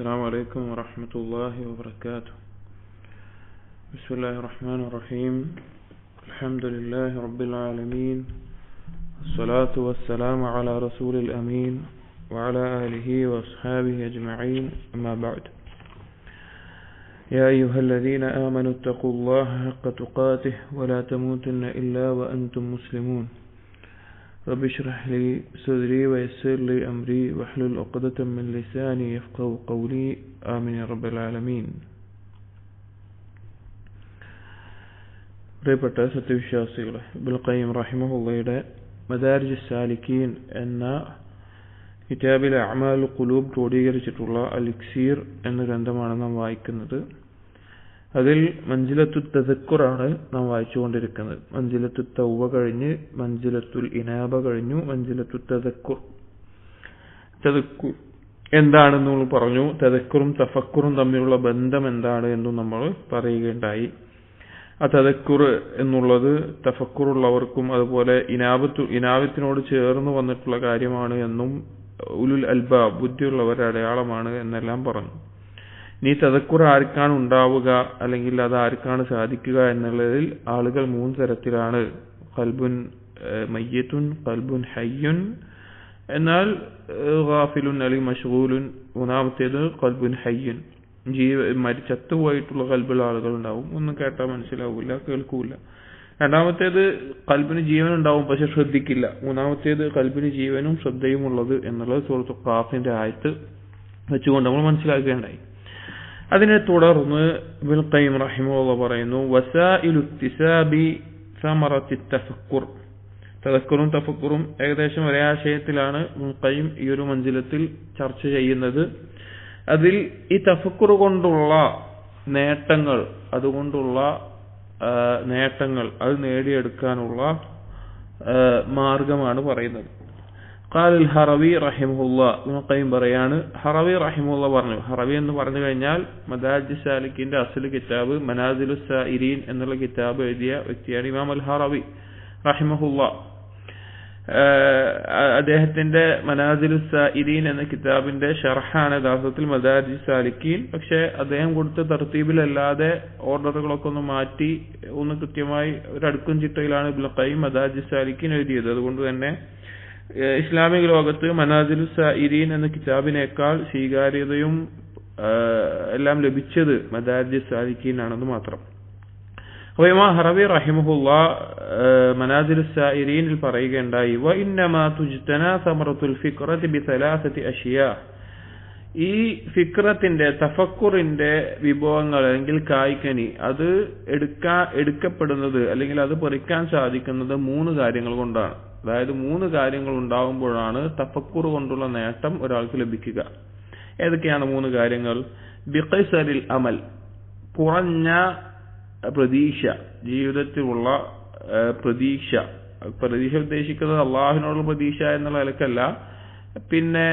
السلام عليكم ورحمة الله وبركاته. بسم الله الرحمن الرحيم. الحمد لله رب العالمين، الصلاة والسلام على رسول الأمين وعلى آله وأصحابه أجمعين، أما بعد. يا أيها الذين آمنوا اتقوا الله حق تقاته ولا تموتن إلا وأنتم مسلمون. رب اشرح لي صدري ويسر لي أمري واحلل عقدة من لساني يفقهوا قولي، آمين يا رب العالمين. പ്രിയപ്പെട്ട സത്യവിശ്വാസികളെ, ഇബ്നുൽ ഖയ്യിം റഹിമഹുള്ളയുടെ മദാരിജ് സാലിക്കീൻ എന്ന കിതാബിലെ അഅ്മാലുൽ ഖുലൂബ് ക്രോഡീകരിച്ചിട്ടുള്ള അൽ-ഇക്സീർ എന്ന ഗ്രന്ഥമാണ് നാം വായിക്കുന്നത്. അതിൽ മൻസിലത്തു തദക്കുറാണ് നാം വായിച്ചുകൊണ്ടിരിക്കുന്നത്. മൻസിലത്തു തൗബ കഴിഞ്ഞ് മൻസിലത്തുൽ ഇനാബ കഴിഞ്ഞു, മൻസിലത്തു തദക്കുർ എന്താണെന്ന് നമ്മൾ പറഞ്ഞു. തദക്കുറും തഫക്കുറും തമ്മിലുള്ള ബന്ധം എന്താണ് എന്നും നമ്മൾ പറയുകയുണ്ടായി. ആ തദക്കുർ എന്നുള്ളത് തഫക്കുറുള്ളവർക്കും അതുപോലെ ഇനാബത്തിനോട് ചേർന്ന് വന്നിട്ടുള്ള കാര്യമാണ് എന്നും ഉലുൽ അൽബാബ് ബുദ്ധിയുള്ളവരുടെ അടയാളമാണ് എന്നെല്ലാം പറഞ്ഞു. ഇനി തദക്കുർ ആർക്കാണ് ഉണ്ടാവുക അല്ലെങ്കിൽ അത് ആർക്കാണ് സാധിക്കുക എന്നുള്ളതിൽ ആളുകൾ മൂന്ന് തരത്തിലാണ്. ഖൽബുൻ മയ്യിത്തുൻ, ഖൽബുൻ ഹയ്യുൻ, എന്നാൽ ഗാഫിലുൻ അല്ലെങ്കിൽ മശ്ഗൂലുൻ. മൂന്നാമത്തേത് ഖൽബുൻ ഹയ്യുൻ, ചത്തുപോയിട്ടുള്ള ഖൽബുള്ള ആളുകൾ ഉണ്ടാവും, ഒന്നും കേട്ടാൽ മനസ്സിലാവില്ല, കേൾക്കൂല. രണ്ടാമത്തേത് ഖൽബിന് ജീവൻ ഉണ്ടാവും പക്ഷെ ശ്രദ്ധിക്കില്ല. മൂന്നാമത്തേത് ഖൽബിന് ജീവനും ശ്രദ്ധയും ഉള്ളത് എന്നുള്ളത് സൂറത്തുൽ ഖാഫിന്റെ ആയത്ത് വെച്ചുകൊണ്ട് നമ്മൾ മനസ്സിലാക്കുകയുണ്ടായി. അതിനെ തുടർന്ന് ഇബ്നുൽ ഖയ്യിം റഹിമഹുല്ലാഹ് പറയുന്നു, വസായിലു ഇക്തിസാബി സമറത്തി തഫക്കുർ. തദക്കുറും തഫക്കുറും ഏകദേശം ഒരേ ആശയത്തിലാണ് ഇബ്നുൽ ഖയ്യിം ഈ ഒരു മഞ്ചിലത്തിൽ ചർച്ച ചെയ്യുന്നത്. അതിൽ ഈ തഫക്കുർ കൊണ്ടുള്ള നേട്ടങ്ങൾ, അത് നേടിയെടുക്കാനുള്ള മാർഗമാണ് പറയുന്നത്. ഖാല അൽ-ഹറവി റഹിമഹുല്ലാഹ്, ഇബ്നുൽ ഖയ്യിം പറയാണ്, ഹറവി റഹിമഹുല്ലാഹ് പറഞ്ഞു. ഹറവി എന്ന് പറഞ്ഞു കഴിഞ്ഞാൽ മദാരിജ് സാലിക്കിന്റെ അസ്ൽ കിതാബ് മനാസിലുസ് സായിരീൻ എന്നുള്ള കിതാബ് എഴുതിയ വ്യക്തിയാണ് ഇമാം അൽ-ഹറവി റഹിമഹുല്ലാഹ്. അദ്ദേഹത്തിന്റെ മനാസിലുസ് സായിരീൻ എന്ന കിതാബിന്റെ ഷർഹാണ് യഥാർത്ഥത്തിൽ മദാരിജ് സാലിക്കീൻ. പക്ഷെ അദ്ദേഹം കൊടുത്ത തർത്തീബിലല്ലാതെ ഓർഡറുകളൊക്കെ ഒന്ന് മാറ്റി ഒന്ന് കൃത്യമായി ഒരു അടുക്കും ചിട്ടയിലാണ് ഇബ്നുൽ ഖയ്യിം മദാരിജ് സാലിക്കീൻ എഴുതിയത്. അതുകൊണ്ട് തന്നെ ഇസ്ലാമിക ലോകത്ത് മനാസിലുസ് സായിരീൻ എന്ന കിതാബിനേക്കാൾ സ്വീകാര്യതയും എല്ലാം ലഭിച്ചത് മദാരിജ് സാലിക്കീൻ ആണെന്ന് മാത്രം. ഇമാം ഹറവി റഹിമഹുല്ലാഹ് മനാസിലുസ് സായിരീനിൽ പറയുകയുണ്ടായി, വഇന്നമാ തുജ്തനാ സമറത്തുൽ ഫിക്റതി ബിസലാസതി അഷ്യാ. ഈ ഫിക്റത്തിന്റെ തഫക്കുറിന്റെ വിഭവങ്ങൾ അല്ലെങ്കിൽ കായ്ക്കനി അത് എടുക്കപ്പെടുന്നത് അല്ലെങ്കിൽ അത് പറിക്കാൻ സാധിക്കുന്നത് മൂന്ന് കാര്യങ്ങൾ കൊണ്ടാണ്. അതായത് മൂന്ന് കാര്യങ്ങൾ ഉണ്ടാകുമ്പോഴാണ് തഫക്കുർ കൊണ്ടുള്ള നേട്ടം ഒരാൾക്ക് ലഭിക്കുക. ഏതൊക്കെയാണ് മൂന്ന് കാര്യങ്ങൾ? ബിഖൈസരിൽ അമൽ, കുറഞ്ഞ പ്രതീക്ഷ, ജീവിതത്തിലുള്ള പ്രതീക്ഷ ഉദ്ദേശിക്കുന്നത് അള്ളാഹുവിനോടുള്ള പ്രതീക്ഷ എന്നുള്ള നിലക്കല്ല. പിന്നെ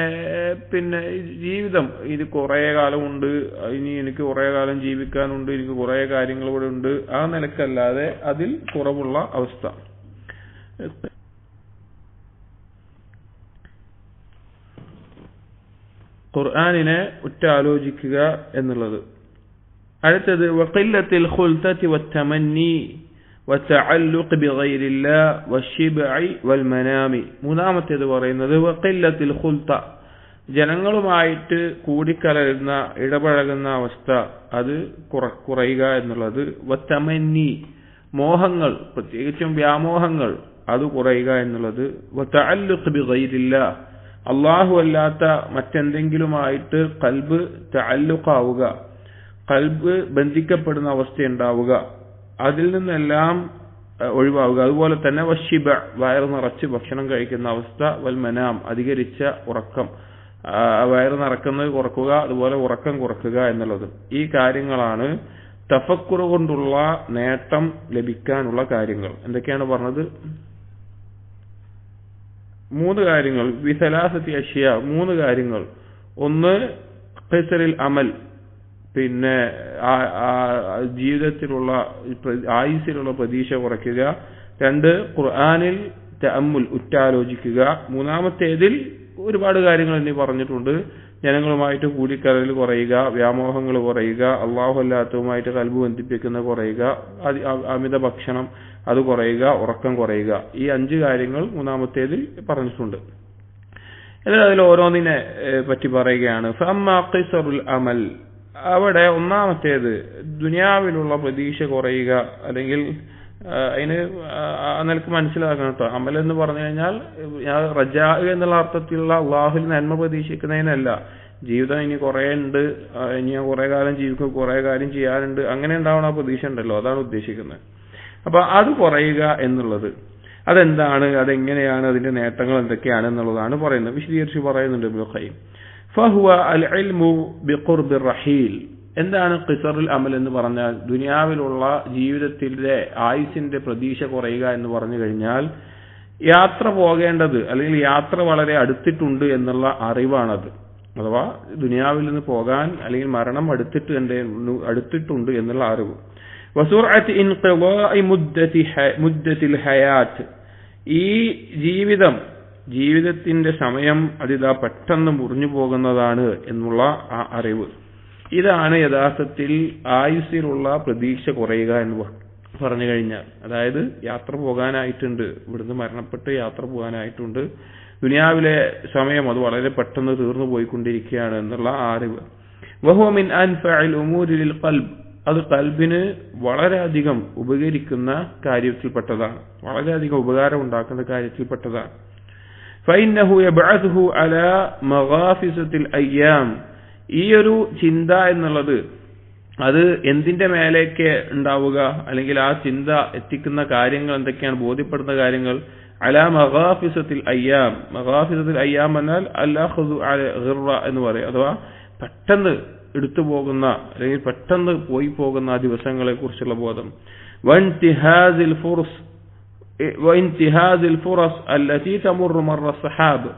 ജീവിതം ഇത് കുറെ കാലമുണ്ട്, ഇനി എനിക്ക് കുറെ കാലം ജീവിക്കാനുണ്ട്, എനിക്ക് കുറെ കാര്യങ്ങൾ ഇവിടെ ഉണ്ട്, ആ നിലക്കല്ലാതെ അതിൽ കുറവുള്ള അവസ്ഥ. ഖുർആനിനെ ഉറ്റാലോചിക്കുക എന്നുള്ളത്. അടുത്തത് വഖില്ലത്തിൽ ഖുൽതതി വത്തമന്നി വതഅല്ലുഖ് ബിഗൈരില്ലാഹ് വശിബ്ഇ വൽമനാമി. മൂന്നാമത്തേത് പറയുന്നത് വഖില്ലത്തിൽ ഖുൽത, ജനങ്ങളുമായിട്ട് കൂടിക്കലരുന്ന ഇടപഴകുന്ന അവസ്ഥ അത് കുറയുക എന്നുള്ളത്. വത്തമന്നി, മോഹങ്ങൾ പ്രത്യേകിച്ചും വ്യാമോഹങ്ങൾ അത് കുറയുക എന്നുള്ളത്. വതഅല്ലുഖ് ബിഗൈരില്ലാഹ്, അല്ലാഹു അല്ലാത്ത മറ്റെന്തെങ്കിലുമായിട്ട് ഖൽബ് തഅല്ലുഖാവുക, ഖൽബ് ബന്ധിക്കപ്പെടുന്ന അവസ്ഥയുണ്ടാവുക, അതിൽ നിന്നെല്ലാം ഒഴിവാവുക. അതുപോലെ തന്നെ വശിബ, വയറ് നിറച്ച് ഭക്ഷണം കഴിക്കുന്ന അവസ്ഥ. വൽമനാം, അധികരിച്ച ഉറക്കം, വയറ് നിറക്കുന്നത് കുറക്കുക, അതുപോലെ ഉറക്കം കുറക്കുക എന്നുള്ളത്. ഈ കാര്യങ്ങളാണ് തഫക്കുർ കൊണ്ടുള്ള നേട്ടം ലഭിക്കാനുള്ള കാര്യങ്ങൾ. എന്തൊക്കെയാണ് പറഞ്ഞത്? മൂന്ന് കാര്യങ്ങൾ. ബിസലാസതി അഷ്യാ, മൂന്ന് കാര്യങ്ങൾ. ഒന്ന് ഖൈസറിൽ അമൽ, പിന്നെ ജീവിതത്തിലുള്ള ആയുസ്സിലുള്ള പ്രതീക്ഷ കുറയ്ക്കുക. രണ്ട്, ഖുർആനിൽ തഅമ്മുൽ, ഉറ്റാലോചിക്കുക. മൂന്നാമത്തേതിൽ ഒരുപാട് കാര്യങ്ങൾ ഇനി പറഞ്ഞിട്ടുണ്ട്. ജനങ്ങളുമായിട്ട് കൂടിക്കലൽ കുറയുക, വ്യാമോഹങ്ങൾ കുറയുക, അള്ളാഹു അല്ലാത്തതുമായിട്ട് കൽബ് ബന്ധിപ്പിക്കുന്ന കുറയുക, അമിത ഭക്ഷണം അത് കുറയുക, ഉറക്കം കുറയുക. ഈ 5 കാര്യങ്ങൾ മൂന്നാമത്തേതിൽ പറഞ്ഞിട്ടുണ്ട്. എന്നാൽ അതിൽ ഓരോന്നിനെ പറ്റി പറയുകയാണ്. ഫഅമ്മാ ഖിസറുൽ അമൽ, അവിടെ ഒന്നാമത്തേത് ദുനിയാവിലുള്ള പ്രതീക്ഷ കുറയുക, അല്ലെങ്കിൽ അതിന് നിനക്ക് മനസ്സിലാക്കണം കേട്ടോ. അമൽ എന്ന് പറഞ്ഞു കഴിഞ്ഞാൽ റജാ എന്നുള്ള അർത്ഥത്തിലുള്ള അള്ളാഹുൽ നന്മ പ്രതീക്ഷിക്കുന്നതിനല്ല. ജീവിതം ഇനി കുറെ ഉണ്ട്, ഇനി ഞാൻ കുറെ കാലം ജീവിക്കും, കുറെ കാര്യം ചെയ്യാനുണ്ട്, അങ്ങനെ ഉണ്ടാവണ പ്രതീക്ഷ ഉണ്ടല്ലോ, അതാണ് ഉദ്ദേശിക്കുന്നത്. അപ്പൊ അത് കുറയുക എന്നുള്ളത് അതെന്താണ്, അതെങ്ങനെയാണ്, അതിന്റെ നേട്ടങ്ങൾ എന്തൊക്കെയാണ് എന്നുള്ളതാണ് പറയുന്നത്. വിശദീകരിച്ച് പറയുന്നുണ്ട് ഇബ്നുൽ ഖയ്യിം. ഫഹുവ അൽ ഇൽമു ബിഖുർബിർ റഹീൽ. എന്താണ് ഖിസറുൽ അമൽ എന്ന് പറഞ്ഞാൽ? ദുനിയാവിലുള്ള ജീവിതത്തിന്റെ ആയുസിന്റെ പ്രതീക്ഷ കുറയുക എന്ന് പറഞ്ഞു കഴിഞ്ഞാൽ യാത്ര പോകേണ്ടത് അല്ലെങ്കിൽ യാത്ര വളരെ അടുത്തിട്ടുണ്ട് എന്നുള്ള അറിവാണത്. അഥവാ ദുനിയാവിൽ നിന്ന് പോകാൻ അല്ലെങ്കിൽ മരണം അടുത്തിട്ടുണ്ട് എന്നുള്ള അറിവ്. വസുർഅത്ത് ഇൻഖിളാഇ മുദ്ദത്തിൽ ഹയാത്ത്, ഈ ജീവിതത്തിന്റെ സമയം അതിതാ പെട്ടെന്ന് മുറിഞ്ഞു പോകുന്നതാണ് എന്നുള്ള ആ അറിവ്. ഇതാണ് യഥാർത്ഥത്തിൽ ആയുസ്സിലുള്ള പ്രതീക്ഷ കുറയുക എന്ന് പറഞ്ഞു കഴിഞ്ഞാൽ. അതായത് യാത്ര പോകാനായിട്ടുണ്ട്, ഇവിടുന്ന് മരണപ്പെട്ട് യാത്ര പോകാനായിട്ടുണ്ട്, ദുനിയാവിലെ സമയം അത് വളരെ പെട്ടെന്ന് തീർന്നു പോയിക്കൊണ്ടിരിക്കുകയാണ് എന്നുള്ള അറിവ്. വഹുവ മിൻ അൻഫഅൽ ഉമൂരി ലിൽ ഖൽബ്, അത് ഖൽബിന് വളരെയധികം ഉപകരിക്കുന്ന കാര്യത്തിൽപ്പെട്ടതാണ്, വളരെയധികം ഉപകാരം ഉണ്ടാക്കുന്ന കാര്യത്തിൽപ്പെട്ടതാണ്. ഫഇന്നഹു യബ്അസുഹു അലാ മഗാഫിസത്തിൽ അയ്യാം, ഈ ഒരു ചിന്ത എന്നുള്ളത് അത് എന്തിന്റെ മേലേക്ക് ഉണ്ടാവുക, അല്ലെങ്കിൽ ആ ചിന്ത എത്തിക്കുന്ന കാര്യങ്ങൾ എന്തൊക്കെയാണ്, ബോധ്യപ്പെടുന്ന കാര്യങ്ങൾ. അലാ മഗാഫിസത്തിൽ അയ്യാം, മഗാഫിസത്തിൽ അയ്യാം എന്നാൽ അല്ലാഹുദു ഗിർറ എന്ന് പറയും, അഥവാ പെട്ടെന്ന് എടുത്തു പോകുന്ന അല്ലെങ്കിൽ പെട്ടെന്ന് പോയി പോകുന്ന ആ ദിവസങ്ങളെ കുറിച്ചുള്ള ബോധം. വൻതിഹാസിൽ ഫുറസ് അല്ലതി തമുറു മർറ സഹാബ്,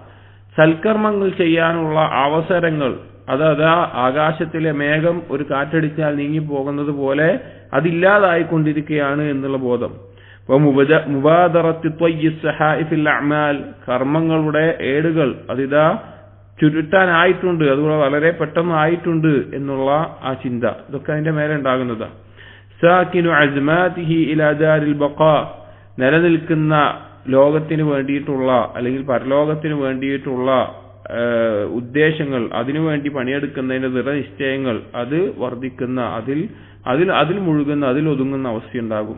സൽക്കർമ്മങ്ങൾ ചെയ്യാനുള്ള അവസരങ്ങൾ അതാ ആകാശത്തിലെ മേഘം ഒരു കാറ്റടിച്ചാൽ നീങ്ങി പോകുന്നത് പോലെ അതില്ലാതായിക്കൊണ്ടിരിക്കുകയാണ് എന്നുള്ള ബോധം. മുബാദറത്തി ത്വയ്യിസ് സഹായിഫിൽ അഅ്മാൽ, കർമ്മങ്ങളുടെ ഏടുകൾ അതിതാ ചുരുട്ടാനായിട്ടുണ്ട്, അതുപോലെ വളരെ പെട്ടെന്ന് ആയിട്ടുണ്ട് എന്നുള്ള ആ ചിന്ത, ഇതൊക്കെ അതിന്റെ മേലെ ഉണ്ടാകുന്നതാണ്. സാകിനു അസ്മാതിഹി ഇലാ ദാരിൽ ബഖാ, നിലനിൽക്കുന്ന ലോകത്തിന് വേണ്ടിയിട്ടുള്ള അല്ലെങ്കിൽ പരലോകത്തിന് വേണ്ടിയിട്ടുള്ള ഉദ്ദേശങ്ങൾ, അതിനുവേണ്ടി പണിയെടുക്കുന്നതിന്റെ ദൃഢനിശ്ചയങ്ങൾ അത് വർദ്ധിക്കുന്ന, അതിൽ മുഴുകുന്ന, അതിൽ ഒതുങ്ങുന്ന അവസ്ഥയുണ്ടാകും.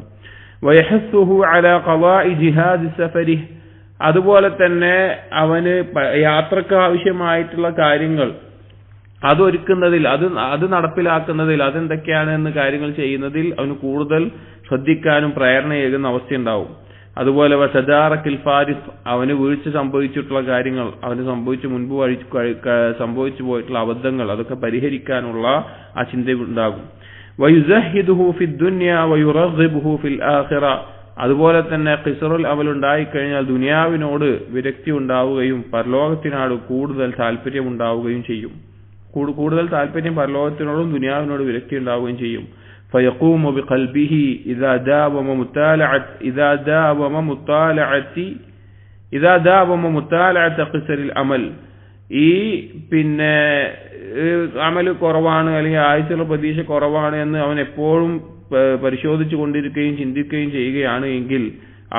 വയഹസ്സുഹു അലാ ഖളാഇ ജിഹാദി സഫരിഹ്, അതുപോലെ തന്നെ അവന് യാത്രക്ക് ആവശ്യമായിട്ടുള്ള കാര്യങ്ങൾ അതൊരുക്കുന്നതിൽ, അത് നടപ്പിലാക്കുന്നതിൽ, അതെന്തൊക്കെയാണ് എന്ന് കാര്യങ്ങൾ ചെയ്യുന്നതിൽ അവന് കൂടുതൽ ശ്രദ്ധിക്കാനും പ്രേരണയേകുന്ന അവസ്ഥയുണ്ടാവും. അതുപോലെ തദാറക്കിൽ ഫാരിസ്, അവന് വീഴ്ച സംഭവിച്ചിട്ടുള്ള കാര്യങ്ങൾ, അവന് മുൻപ് സംഭവിച്ചു പോയിട്ടുള്ള അബദ്ധങ്ങൾ, അതൊക്കെ പരിഹരിക്കാനുള്ള ആ ചിന്ത ഉണ്ടാകും. വയുസഹിദുഹു ഫിദ് ദുനിയ വയുറഗ്ഗിബുഹു ഫിൽ ആഖിറ, അതുപോലെ തന്നെ ഖിസറുൽ അമൽ ഉണ്ടായിക്കഴിഞ്ഞാൽ ദുനിയാവിനോട് വിരക്തി ഉണ്ടാവുകയും പരലോകത്തിനോട് കൂടുതൽ താല്പര്യം ഉണ്ടാവുകയും ചെയ്യും. കൂടുതൽ താല്പര്യം പരലോകത്തിനോടും ദുനിയാവിനോട് വിരക്തി ഉണ്ടാവുകയും ചെയ്യും. فيقوم بقلبه إذا داوم مطالعة قصر الأمل, ഈ പിന്നെ അമല് കുറവാണ് അല്ലെങ്കിൽ ആയുസ്സുള്ള പ്രതീക്ഷ കുറവാണ് എന്ന് അവൻ എപ്പോഴും പരിശോധിച്ചു കൊണ്ടിരിക്കുകയും ചിന്തിക്കുകയും ചെയ്യുകയാണ് എങ്കിൽ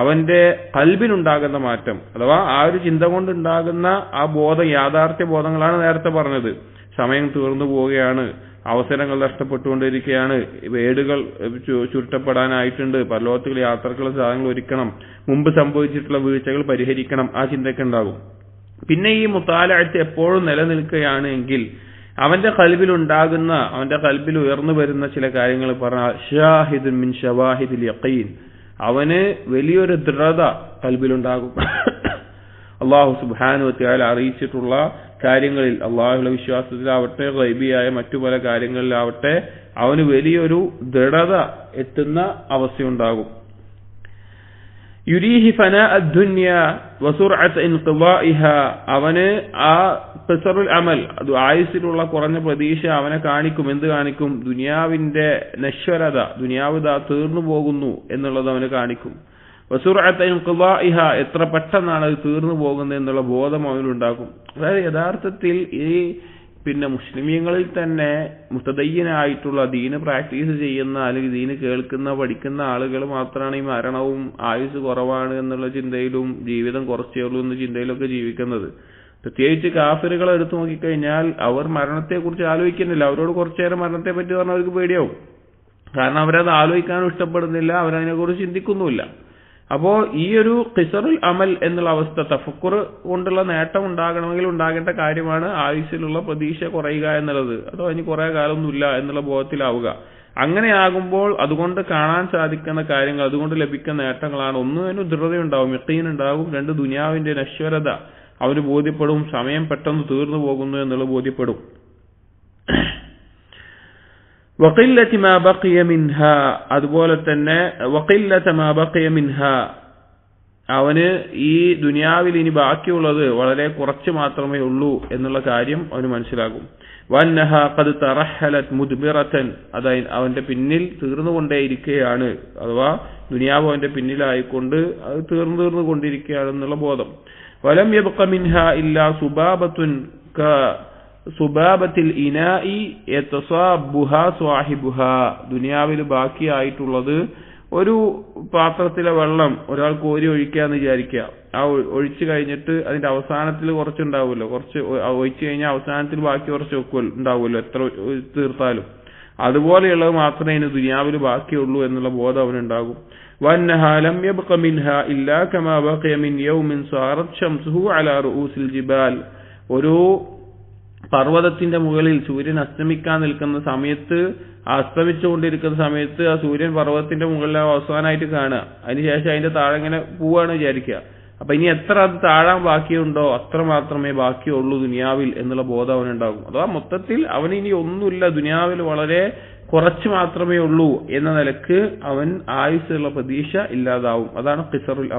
അവന്റെ ഖൽബിനുണ്ടാകുന്ന മാറ്റം, അഥവാ ആ ഒരു ചിന്ത കൊണ്ടുണ്ടാകുന്ന ആ ബോധം, യാഥാർത്ഥ്യ ബോധങ്ങളാണ് നേരത്തെ പറഞ്ഞത്. സമയം തീർന്നു പോവുകയാണ്, അവസരങ്ങൾ നഷ്ടപ്പെട്ടുകൊണ്ടിരിക്കുകയാണ്, വേടുകൾ ചുരുട്ടപ്പെടാനായിട്ടുണ്ട്, പരലോകത്തിൽ യാത്രകൾ സാധനങ്ങൾ ഒരുക്കണം, മുമ്പ് സംഭവിച്ചിട്ടുള്ള വീഴ്ചകൾ പരിഹരിക്കണം, ആ ചിന്തയൊക്കെ ഉണ്ടാകും. പിന്നെ ഈ മുത്താലഅത്ത് എപ്പോഴും നിലനിൽക്കുകയാണ് എങ്കിൽ അവന്റെ ഖൽബിലുണ്ടാകുന്ന, അവന്റെ ഖൽബിൽ ഉയർന്നു വരുന്ന ചില കാര്യങ്ങൾ പറഞ്ഞാൽ ഷാഹിദുൻ മിൻ ഷവാഹിദിൽ യഖീൻ, അവന് വലിയൊരു ദൃഢത ഖൽബിലുണ്ടാകും. അല്ലാഹു സുബ്ഹാനഹു വ തആല അറിയിച്ചിട്ടുള്ള കാര്യങ്ങളിൽ, അള്ളാഹുവിന്റെ വിശ്വാസത്തിലാവട്ടെ ഗൈബിയായ മറ്റു പല കാര്യങ്ങളിലാവട്ടെ അവന് വലിയൊരു ദൃഢത എത്തുന്ന അവസ്ഥയുണ്ടാകും. യുരീഹി ഫനാ അദ്ദുനിയ വസുർഅത ഇൻഖിളാഇഹാ, അവന് ആ ഖിസറുൽ അമൽ, ആയുസ്സിലുള്ള കുറഞ്ഞ പ്രതീക്ഷ അവനെ കാണിക്കും. എന്ത് കാണിക്കും? ദുനിയാവിന്റെ നശ്വരത, ദുനിയാവ് തീർന്നു പോകുന്നു എന്നുള്ളത് അവന് കാണിക്കും. വസുർഅത ഇൻഖിളാഇഹാ, എത്ര പെട്ടെന്നാണ് അത് തീർന്നു പോകുന്നത് എന്നുള്ള ബോധം അവനുണ്ടാകും. അതായത് യഥാർത്ഥത്തിൽ ഈ പിന്നെ മുസ്ലിമീങ്ങളിൽ തന്നെ മുതദയ്യനായിട്ടുള്ള ദീന് പ്രാക്ടീസ് ചെയ്യുന്ന അല്ലെങ്കിൽ ദീന് കേൾക്കുന്ന പഠിക്കുന്ന ആളുകൾ മാത്രമാണ് ഈ മരണവും ആയുസ് കുറവാണ് എന്നുള്ള ചിന്തയിലും ജീവിതം കുറച്ചേ ഉള്ളൂ എന്ന ചിന്തയിലൊക്കെ ജീവിക്കുന്നത്. പ്രത്യേകിച്ച് കാഫിറുകളെ എടുത്തു നോക്കിക്കഴിഞ്ഞാൽ അവർ മരണത്തെക്കുറിച്ച് ആലോചിക്കുന്നില്ല. അവരോട് കുറച്ചേരം മരണത്തെ പറ്റി പറഞ്ഞാൽ അവർക്ക് പേടിയാവും. കാരണം അവരത് ആലോചിക്കാനും ഇഷ്ടപ്പെടുന്നില്ല, അവരതിനെക്കുറിച്ച് ചിന്തിക്കുന്നുമില്ല. അപ്പോ ഈ ഒരു ഖിസറുൽ അമൽ എന്നുള്ള അവസ്ഥ, തഫക്കുർ കൊണ്ടുള്ള നേട്ടം ഉണ്ടാകണമെങ്കിൽ ഉണ്ടാകേണ്ട കാര്യമാണ് ആയുസ്സിലുള്ള പ്രതീക്ഷ കുറയുക എന്നുള്ളത്. അതോ ഇനി കുറെ കാലമൊന്നുമില്ല എന്നുള്ള ബോധത്തിലാവുക. അങ്ങനെയാകുമ്പോൾ അതുകൊണ്ട് കാണാൻ സാധിക്കുന്ന കാര്യങ്ങൾ, അതുകൊണ്ട് ലഭിക്കുന്ന നേട്ടങ്ങളാണ്. ഒന്ന്, അതിന് ദൃഢതയുണ്ടാവും, യഖീൻ ഉണ്ടാകും. രണ്ട്, ദുനിയാവിന്റെ നശ്വരത അവന് ബോധ്യപ്പെടും. സമയം പെട്ടെന്ന് തീർന്നു പോകുന്നു എന്നുള്ള ബോധ്യപ്പെടും. വഖില്ലത മാ ബഖിയ മിൻഹാ, അതുപോലെ തന്നെ വഖില്ലത മാ ബഖിയ മിൻഹാ, അവന് ഈ ദുനിയാവിൽ ഇനി ബാക്കിയുള്ളത് വളരെ കുറച്ച് മാത്രമേ ഉള്ളൂ എന്നുള്ള കാര്യം അവന് മനസ്സിലാകും. വന്നഹാ ഖദ് തറഹലത് മുദ്ബിറതൻ, അതായത് അവന്റെ പിന്നിൽ തീർന്നുകൊണ്ടേയിരിക്കുകയാണ്, അഥവാ ദുനിയാവ് അവന്റെ പിന്നിലായിക്കൊണ്ട് അത് തീർന്നു കൊണ്ടിരിക്കുകയാണെന്നുള്ള ബോധം. വലം യബ്ഖ മിൻഹാ ഇല്ലാ സുബാബത്തുൻ ക സുബാബത്തിൽ ഇനാഇ യതസാബുഹാ സ്വാഹിബുഹാ, ദുനിയാവിൽ ബാക്കിയായിട്ടുള്ളത് ഒരു പാത്രത്തിലെ വെള്ളം ഒരാൾ കോരി ഒഴിക്കാന്ന് വിചാരിക്കുക. ആ ഒഴിച്ചു കഴിഞ്ഞിട്ട് അതിന്റെ അവസാനത്തിൽ കുറച്ചുണ്ടാവുമല്ലോ, കുറച്ച് ഒഴിച്ചു കഴിഞ്ഞാൽ അവസാനത്തിൽ ബാക്കി കുറച്ച് ഉണ്ടാവുമല്ലോ, എത്ര തീർത്താലും. അതുപോലെയുള്ളത് മാത്രമേ ഇനി ദുനിയാവിൽ ബാക്കിയുള്ളൂ എന്നുള്ള ബോധം അവനുണ്ടാകും. وأنها لم يبق منها إلا كما بقي من يوم صارت شمسه على رؤوس الجبال, ഒരു പർവ്വതത്തിന്റെ മുകളിൽ സൂര്യൻ അസ്തമിക്കാൻ നിൽക്കുന്ന സമയത്ത്, അസ്തമിച്ചുകൊണ്ടിരിക്കുന്ന സമയത്ത് ആ സൂര്യൻ പർവ്വതത്തിന്റെ മുകളിൽ അവസാനമായിട്ട് കാണുക. അതിനുശേഷം അതിന്റെ താഴെ ഇങ്ങനെ പോവാണ് വിചാരിക്കുക. അപ്പൊ ഇനി എത്ര അത് താഴാൻ ബാക്കിയുണ്ടോ അത്ര മാത്രമേ ബാക്കിയുള്ളൂ ദുനിയാവിൽ എന്നുള്ള ബോധം അവനുണ്ടാകും. അഥവാ മൊത്തത്തിൽ അവന് ഇനി ഒന്നുമില്ല, ദുനിയാവിൽ വളരെ കുറച്ച് മാത്രമേ ഉള്ളൂ എന്ന നിലക്ക് അവൻ ആയുസ്സുള്ള പ്രതീക്ഷ ഇല്ലാതാവും. അതാണ് ഖിസറുൽ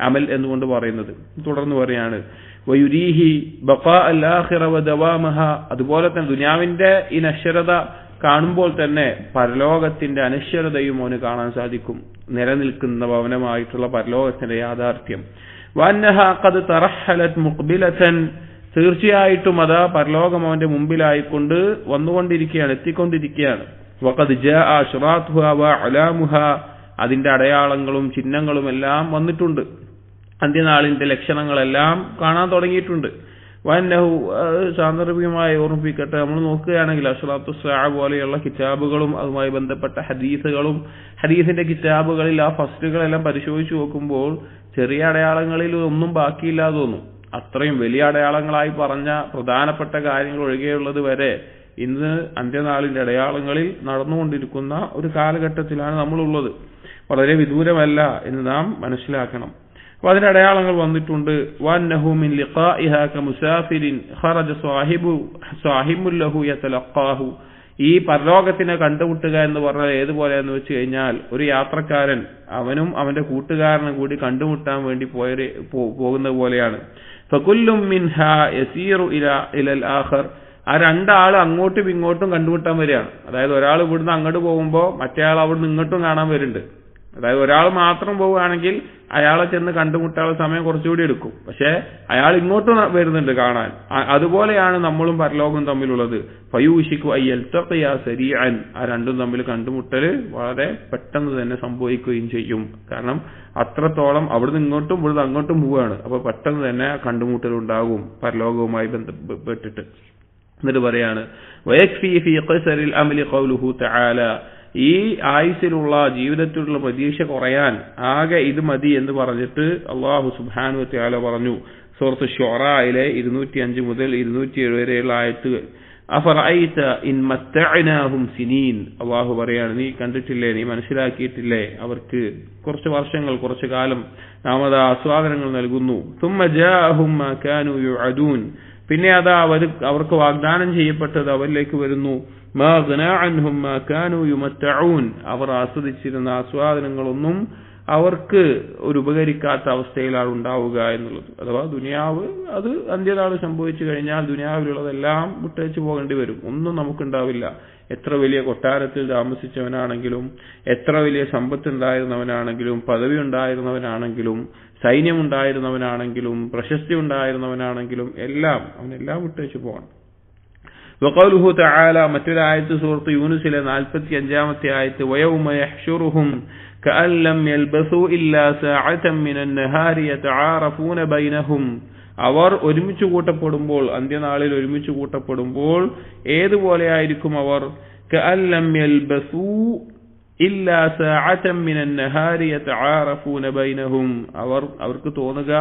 അമൽ എന്നുകൊണ്ട് പറയുന്നത്. തുടർന്ന് പറയാണ് വയുരീഹി ബഖാ അൽ ആഖിറ വദവാമഹ, അതുപോലെ തന്നെ ദുനിയാവിന്റെ ഈ നശ്വരത കാണുമ്പോൾ തന്നെ പരലോകത്തിന്റെ അനശ്വരതയും അവന് കാണാൻ സാധിക്കും, നിലനിൽക്കുന്ന ഭവനമായിട്ടുള്ള പരലോകത്തിന്റെ യാഥാർത്ഥ്യം. വഅന്നഹ ഖദ് തറഹലത് മുഖ്ബിലതൻ, തീർച്ചയായിട്ടും അതാ പരലോകം അവന്റെ മുമ്പിലായിക്കൊണ്ട് വന്നുകൊണ്ടിരിക്കുകയാണ്, എത്തിക്കൊണ്ടിരിക്കുകയാണ്. വഖദ് ജാഅ അശ്റാത്തുഹാ വഅലാമുഹാ, അതിന്റെ അടയാളങ്ങളും ചിഹ്നങ്ങളും എല്ലാം വന്നിട്ടുണ്ട്, അന്ത്യനാളിന്റെ ലക്ഷണങ്ങളെല്ലാം കാണാൻ തുടങ്ങിയിട്ടുണ്ട്. വന്നഹു, സാന്ദർഭികമായി ഓർമ്മിപ്പിക്കട്ടെ, നമ്മൾ നോക്കുകയാണെങ്കിൽ അശ്റാത്തു സ്സാഅ പോലെയുള്ള കിതാബുകളും അതുമായി ബന്ധപ്പെട്ട ഹദീസുകളും, ഹദീസിന്റെ കിതാബുകളിൽ ആ ഫസ്റ്റുകളെല്ലാം പരിശോധിച്ചു നോക്കുമ്പോൾ ചെറിയ അടയാളങ്ങളിൽ ഒന്നും ബാക്കിയില്ലാതെ തോന്നും. അത്രയും വലിയ അടയാളങ്ങളായി പറഞ്ഞ പ്രധാനപ്പെട്ട കാര്യങ്ങൾ ഒഴികെയുള്ളത് വരെ ഇന്ന് അന്ത്യനാളിന്റെ അടയാളങ്ങളിൽ നടന്നുകൊണ്ടിരിക്കുന്ന ഒരു കാലഘട്ടത്തിലാണ് നമ്മളുള്ളത്. വളരെ വിദൂരമല്ല എന്ന് നാം മനസ്സിലാക്കണം. അപ്പൊ അതിന്റെ അടയാളങ്ങൾ വന്നിട്ടുണ്ട്. വന്നഹു മിൻ ലിഖാഇഹാ കമുസാഫിരിൻ ഖറജ സാഹിബുൻ ലഹു യതലഖാഹു, ഈ പരലോകത്തിനെ കണ്ടുമുട്ടുക എന്ന് പറഞ്ഞാൽ ഏതുപോലെയെന്ന് വെച്ച് കഴിഞ്ഞാൽ ഒരു യാത്രക്കാരൻ അവനും അവന്റെ കൂട്ടുകാരനും കൂടി കണ്ടുമുട്ടാൻ വേണ്ടി പോകുന്ന പോലെയാണ്. ഫകുല്ലും മിൻഹാ യസീറു ഇലൽ ആഖർ, ആ രണ്ടാൾ അങ്ങോട്ടും ഇങ്ങോട്ടും കണ്ടുമുട്ടാൻ വരികയാണ്. അതായത് ഒരാൾ ഇവിടുന്ന് അങ്ങോട്ട് പോകുമ്പോൾ മറ്റേ ആൾ അവിടുന്ന് ഇങ്ങോട്ടും കാണാൻ വരുന്നുണ്ട്. അതായത് ഒരാൾ മാത്രം പോവുകയാണെങ്കിൽ അയാളെ ചെന്ന് കണ്ടുമുട്ടാനുള്ള സമയം കുറച്ചുകൂടി എടുക്കും. പക്ഷെ അയാൾ ഇങ്ങോട്ടും വരുന്നുണ്ട് കാണാൻ. അതുപോലെയാണ് നമ്മളും പരലോകവും തമ്മിലുള്ളത്. ഫയൂഷിക്കു അയ്യൽതഖിയ സരീഅൻ, ആ രണ്ടും തമ്മിൽ കണ്ടുമുട്ടല് വളരെ പെട്ടെന്ന് തന്നെ സംഭവിക്കുകയും ചെയ്യും. കാരണം അത്രത്തോളം അവിടുന്ന് ഇങ്ങോട്ടും ഇവിടുന്ന് അങ്ങോട്ടും പോവുകയാണ്. അപ്പൊ പെട്ടെന്ന് തന്നെ കണ്ടുമുട്ടലുണ്ടാകും പരലോകവുമായി ബന്ധപ്പെട്ടിട്ട്. എന്നിട്ട് പറയാണ് വയക്ഫി ഫീ ഖിസറിൽ അമലി ഖൗലുഹു തആല, ഈ ആയുസ്സിലുള്ള ജീവിതത്തിലുള്ള പ്രതീക്ഷ കുറയാൻ ആകെ ഇത് മതി എന്ന് പറഞ്ഞിട്ട് അല്ലാഹു സുബ്ഹാനഹു വ തആല പറഞ്ഞു സൂറത്ത് ശുഅറയിലെ 205 മുതൽ 207 വരെയുള്ള ആയത്തുകൾ. അഫറഅയ്ത ഇൻ മത്തഅനാഹും സിനീൻ, അല്ലാഹു പറയാണ് നീ കണ്ടിട്ടില്ലേ, നീ മനസ്സിലാക്കിയിട്ടില്ലേ, അവർക്ക് കുറച്ച് വർഷങ്ങൾ കുറച്ച് കാലം നാം അത് ആസ്വാദനങ്ങൾ നൽകുന്നു. തുമ്മ ജാഅഹും മാ കാനൂ യുഅദൂൻ, പിന്നെ അതാ അവർക്ക് വാഗ്ദാനം ചെയ്യപ്പെട്ടത് അവരിലേക്ക് വരുന്നു. മാ ഗനാ അൻഹും മാ കാനൂ യുമത്തഊൻ, അവർ ആസ്വദിച്ചിരുന്ന ആസ്വാദനങ്ങളൊന്നും അവർക്ക് ഒരു ഉപകരിക്കാത്ത അവസ്ഥയിലാണ് ഉണ്ടാവുക എന്നുള്ളത്. അഥവാ ദുനിയാവ് അത് അന്ത്യനാൾ സംഭവിച്ചു കഴിഞ്ഞാൽ ദുനിയാവിലുള്ളതെല്ലാം വിട്ടേച്ചു പോകേണ്ടി വരും, ഒന്നും നമുക്കുണ്ടാവില്ല. എത്ര വലിയ കൊട്ടാരത്തിൽ താമസിച്ചവനാണെങ്കിലും, എത്ര വലിയ സമ്പത്ത് ഉണ്ടായിരുന്നവനാണെങ്കിലും, പദവി ഉണ്ടായിരുന്നവനാണെങ്കിലും, സൈന്യമുണ്ടായിരുന്നവനാണെങ്കിലും, പ്രശസ്തി ഉണ്ടായിരുന്നവനാണെങ്കിലും എല്ലാം അവനെല്ലാം വിട്ടേച്ചു പോകണം. വഖൗലുഹു തആല മറ്റൊരു ആയത്ത് സൂറത്ത് യൂനുസിലെ 45-ാമത്തെ ആയത്ത് വയൗമ യഹ്ശുറുഹും കഅൻ ലം യൽബസു ഇല്ലാ സഅതൻ മിനൻ നഹാരി യതആറഫൂന ബൈനഹും അവർ ഒരുമിച്ച് കൂട്ടപ്പെടുമ്പോൾ അന്ത്യനാളിൽ ഒരുമിച്ച് കൂട്ടപ്പെടുമ്പോൾ ഏതുപോലെയായിരിക്കും അവർ കഅൻ ലം യൽബസു ഇല്ലാ സഅതൻ മിനൻ നഹാരി യതആറഫൂന ബൈനഹും അവർക്ക് തോന്നുക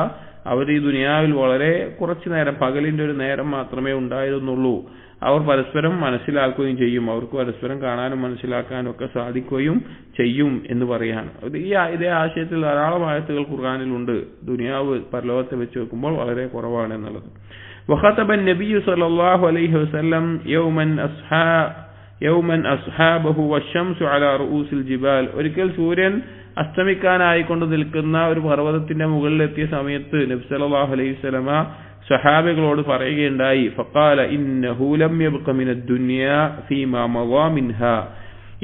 അവർ ഈ ദുനിയാവിൽ വളരെ കുറച്ചു നേരം പകലിന്റെ ഒരു നേരം മാത്രമേ ഉണ്ടായിരുന്നുള്ളൂ. അവർ പരസ്പരം മനസ്സിലാക്കുകയും ചെയ്യും, അവർക്ക് പരസ്പരം കാണാനും മനസ്സിലാക്കാനും ഒക്കെ സാധിക്കുകയും ചെയ്യും എന്ന് പറയാണ്. ഇതേ ആശയത്തിൽ ധാരാളം ആയത്തുകൾ ഖുർആനിലുണ്ട്. ദുനിയാവ് പരലോകത്തെ വെച്ച് നോക്കുമ്പോൾ വളരെ കുറവാണ് എന്നുള്ളത്. വഖതബൻ നബിയ്യു സ്വല്ലല്ലാഹു അലൈഹി വസല്ലം യൗമൻ അസ്ഹാബഹു വശംസു അലാ റൂസിൽ ജിബാൽ. ഒരിക്കൽ സൂര്യൻ അസ്തമിക്കാനായിക്കൊണ്ട് നിൽക്കുന്ന ഒരു പർവ്വതത്തിന്റെ മുകളിലെത്തിയ സമയത്ത് നബി സല്ലല്ലാഹു അലൈഹി വസല്ലമ സഹാബികളോട് പറയുകയുണ്ടായി, ഫഖാല ഇന്നഹു ലം യബ്ഖ മിനദ് ദുനിയാ ഫീമാ മവാ മിൻഹാ,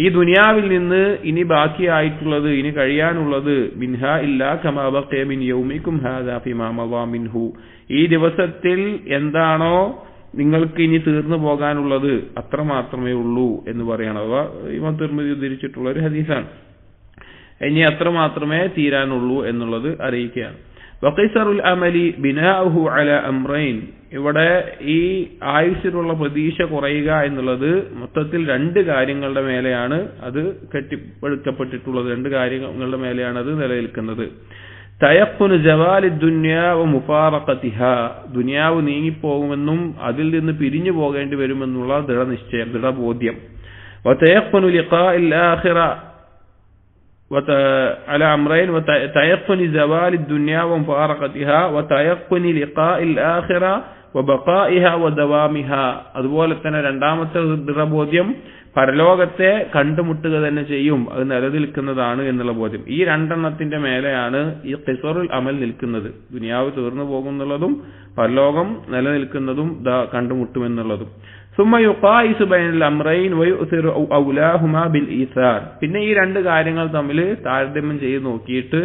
ഈ ദുനിയാവിൽ നിന്ന് ഇനി ബാക്കിയായിട്ടുള്ളത്, ഇനി കഴിയാനുള്ളത്, മിൻഹാ ഇല്ലാ കമാ ബഖിയ മിൻ യൗമികും ഹാദാ ഫീമാ മവാ മിൻഹു, ഈ ദിവസത്തിൽ എന്താണോ നിങ്ങൾക്ക് ഇനി തീർന്നു പോകാനുള്ളത് അത്ര മാത്രമേ ഉള്ളൂ എന്ന് പറയണം. അഥവാ ഇമാം തിർമിദി ഉദ്ധരിച്ചിട്ടുള്ള ഒരു ഹദീസാണ്. ഇനി അത്ര മാത്രമേ തീരാനുള്ളൂ എന്നുള്ളത് അറിയിക്കുകയാണ്. വഖൈസറുൽ അമലി ബിനാഉഹു അലാ അംറൈൻ, ഇവിടെ ഈ ആയുസ്സിലുള്ള പ്രതീക്ഷ കുറയുക എന്നുള്ളത് മൊത്തത്തിൽ രണ്ട് കാര്യങ്ങളുടെ മേലെയാണ് അത് കെട്ടിപ്പടുക്കപ്പെട്ടിട്ടുള്ളത്. രണ്ട് കാര്യങ്ങളുടെ മേലെയാണ് അത് നിലനിൽക്കുന്നത്. തയഖുനു ജവാലി ദുനിയാ വ മുഫാറഖതിഹാ, ദുനിയാവ് നീങ്ങിപ്പോകുമെന്നും അതിൽ നിന്ന് പിരിഞ്ഞു പോകേണ്ടി വരുമെന്നുള്ള ദൃഢനിശ്ചയം, ദൃഢബോധ്യം. വതയഖുനു ലിഖാഇൽ ആഖിറ على أمرين وتيقن زوال الدنيا ومفارقتها وتيقن لقاء الآخرة وبقائها ودوامها. അതുപോലെ തന്നെ രണ്ടാമത്തെ ദൃഢബോധ്യം പരലോകത്തെ കണ്ടുമുട്ടുക തന്നെ ചെയ്യും, അത് നിലനിൽക്കുന്നതാണ് എന്നുള്ള ബോധ്യം. ഈ രണ്ടെണ്ണത്തിന്റെ മേലെയാണ് ഈ ഖിസറുൽ അമൽ നിൽക്കുന്നത്. ദുനിയാവ് തീർന്നു പോകുന്നുള്ളതും പരലോകം നിലനിൽക്കുന്നതും കണ്ടുമുട്ടുമെന്നുള്ളതും. ثم يقايس بين الأمرين ويؤثر أولاهما بالإيثار, പിന്നെ ഈ രണ്ട് കാര്യങ്ങൾ തമ്മിൽ താരതമ്യം ചെയ്ത് നോക്കിയിട്ട്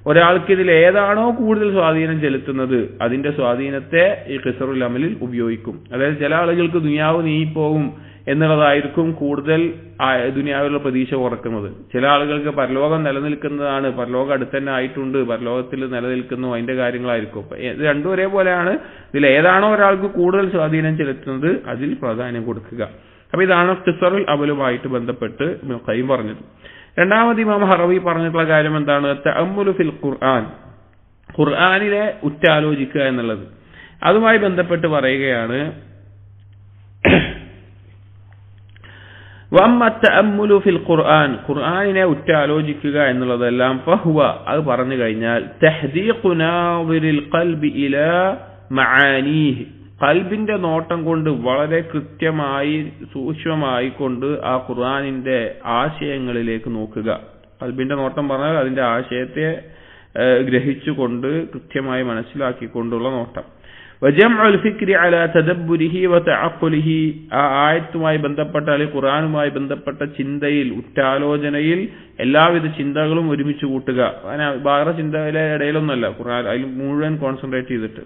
ഒരാൾക്ക് ഇതിൽ ഏതാണോ കൂടുതൽ സ്വാധീനം ചെലുത്തുന്നത് അതിന്റെ സ്വാധീനത്തെ ഈ ഖിസറുൽ അമലിൽ ഉപയോഗിക്കും. അതായത് ചില ആളുകൾക്ക് ദുനിയാവ് നീങ്ങിപ്പോകും എന്നുള്ളതായിരിക്കും കൂടുതൽ ദുനിയാവിലുള്ള പ്രതീക്ഷ കുറക്കുന്നത്. ചില ആളുകൾക്ക് പരലോകം നിലനിൽക്കുന്നതാണ്, പരലോകം അടുത്ത് തന്നെ ആയിട്ടുണ്ട്, പരലോകത്തിൽ നിലനിൽക്കുന്നു, അതിന്റെ കാര്യങ്ങളായിരിക്കും. ഇത് രണ്ടും ഒരേപോലെയാണ്. ഇതിൽ ഏതാണോ ഒരാൾക്ക് കൂടുതൽ സ്വാധീനം ചെലുത്തുന്നത് അതിൽ പ്രാധാന്യം കൊടുക്കുക. അപ്പൊ ഇതാണ് ഖിസറുൽ അമലുമായിട്ട് ബന്ധപ്പെട്ട് ഇബ്നുൽ ഖയ്യിം പറഞ്ഞത്. രണ്ടാമത് ഇമാം ഹറവി പറഞ്ഞിട്ടുള്ള കാര്യം എന്താണ്? തഅമ്മുലു ഫിൽ ഖുർആൻ, ഖുർആനിലെ ഉറ്റാലോചിക്കുക എന്നുള്ളത്. അതുമായി ബന്ധപ്പെട്ട് പറയുകയാണ്, വഅമ്മ തഅമ്മുലു ഫിൽ ഖുർആൻ, ഖുർആനിനെ ഉറ്റാലോചിക്കുക എന്നുള്ളതെല്ലാം ഫഹുവ, അത് പറഞ്ഞു കഴിഞ്ഞാൽ തഹ്ദീഖു നാദിറിൽ ഖൽബി ഇലാ മആനീഹി, ഖൽബിന്റെ നോട്ടം കൊണ്ട് വളരെ കൃത്യമായി സൂക്ഷ്മമായി കൊണ്ട് ആ ഖുർആനിന്റെ ആശയങ്ങളിലേക്ക് നോക്കുക. ഖൽബിന്റെ നോട്ടം പറഞ്ഞാൽ അതിന്റെ ആശയത്തെ ഗ്രഹിച്ചുകൊണ്ട് കൃത്യമായി മനസ്സിലാക്കിക്കൊണ്ടുള്ള നോട്ടം. വജംഉൽ ഫിക്രി അലാ തദബ്ബുരിഹി വതഅഖുലിഹി, ആ ആയത്തുമായി ബന്ധപ്പെട്ട അല്ലെങ്കിൽ ഖുർആനുമായി ബന്ധപ്പെട്ട ചിന്തയിൽ, ഉറ്റാലോചനയിൽ എല്ലാവിധ ചിന്തകളും ഒരുമിച്ച് കൂട്ടുക. വേറെ ചിന്തയിലെ ഇടയിലൊന്നല്ല, ഖുർആൻ അതിൽ മുഴുവൻ കോൺസെൻട്രേറ്റ് ചെയ്തിട്ട്.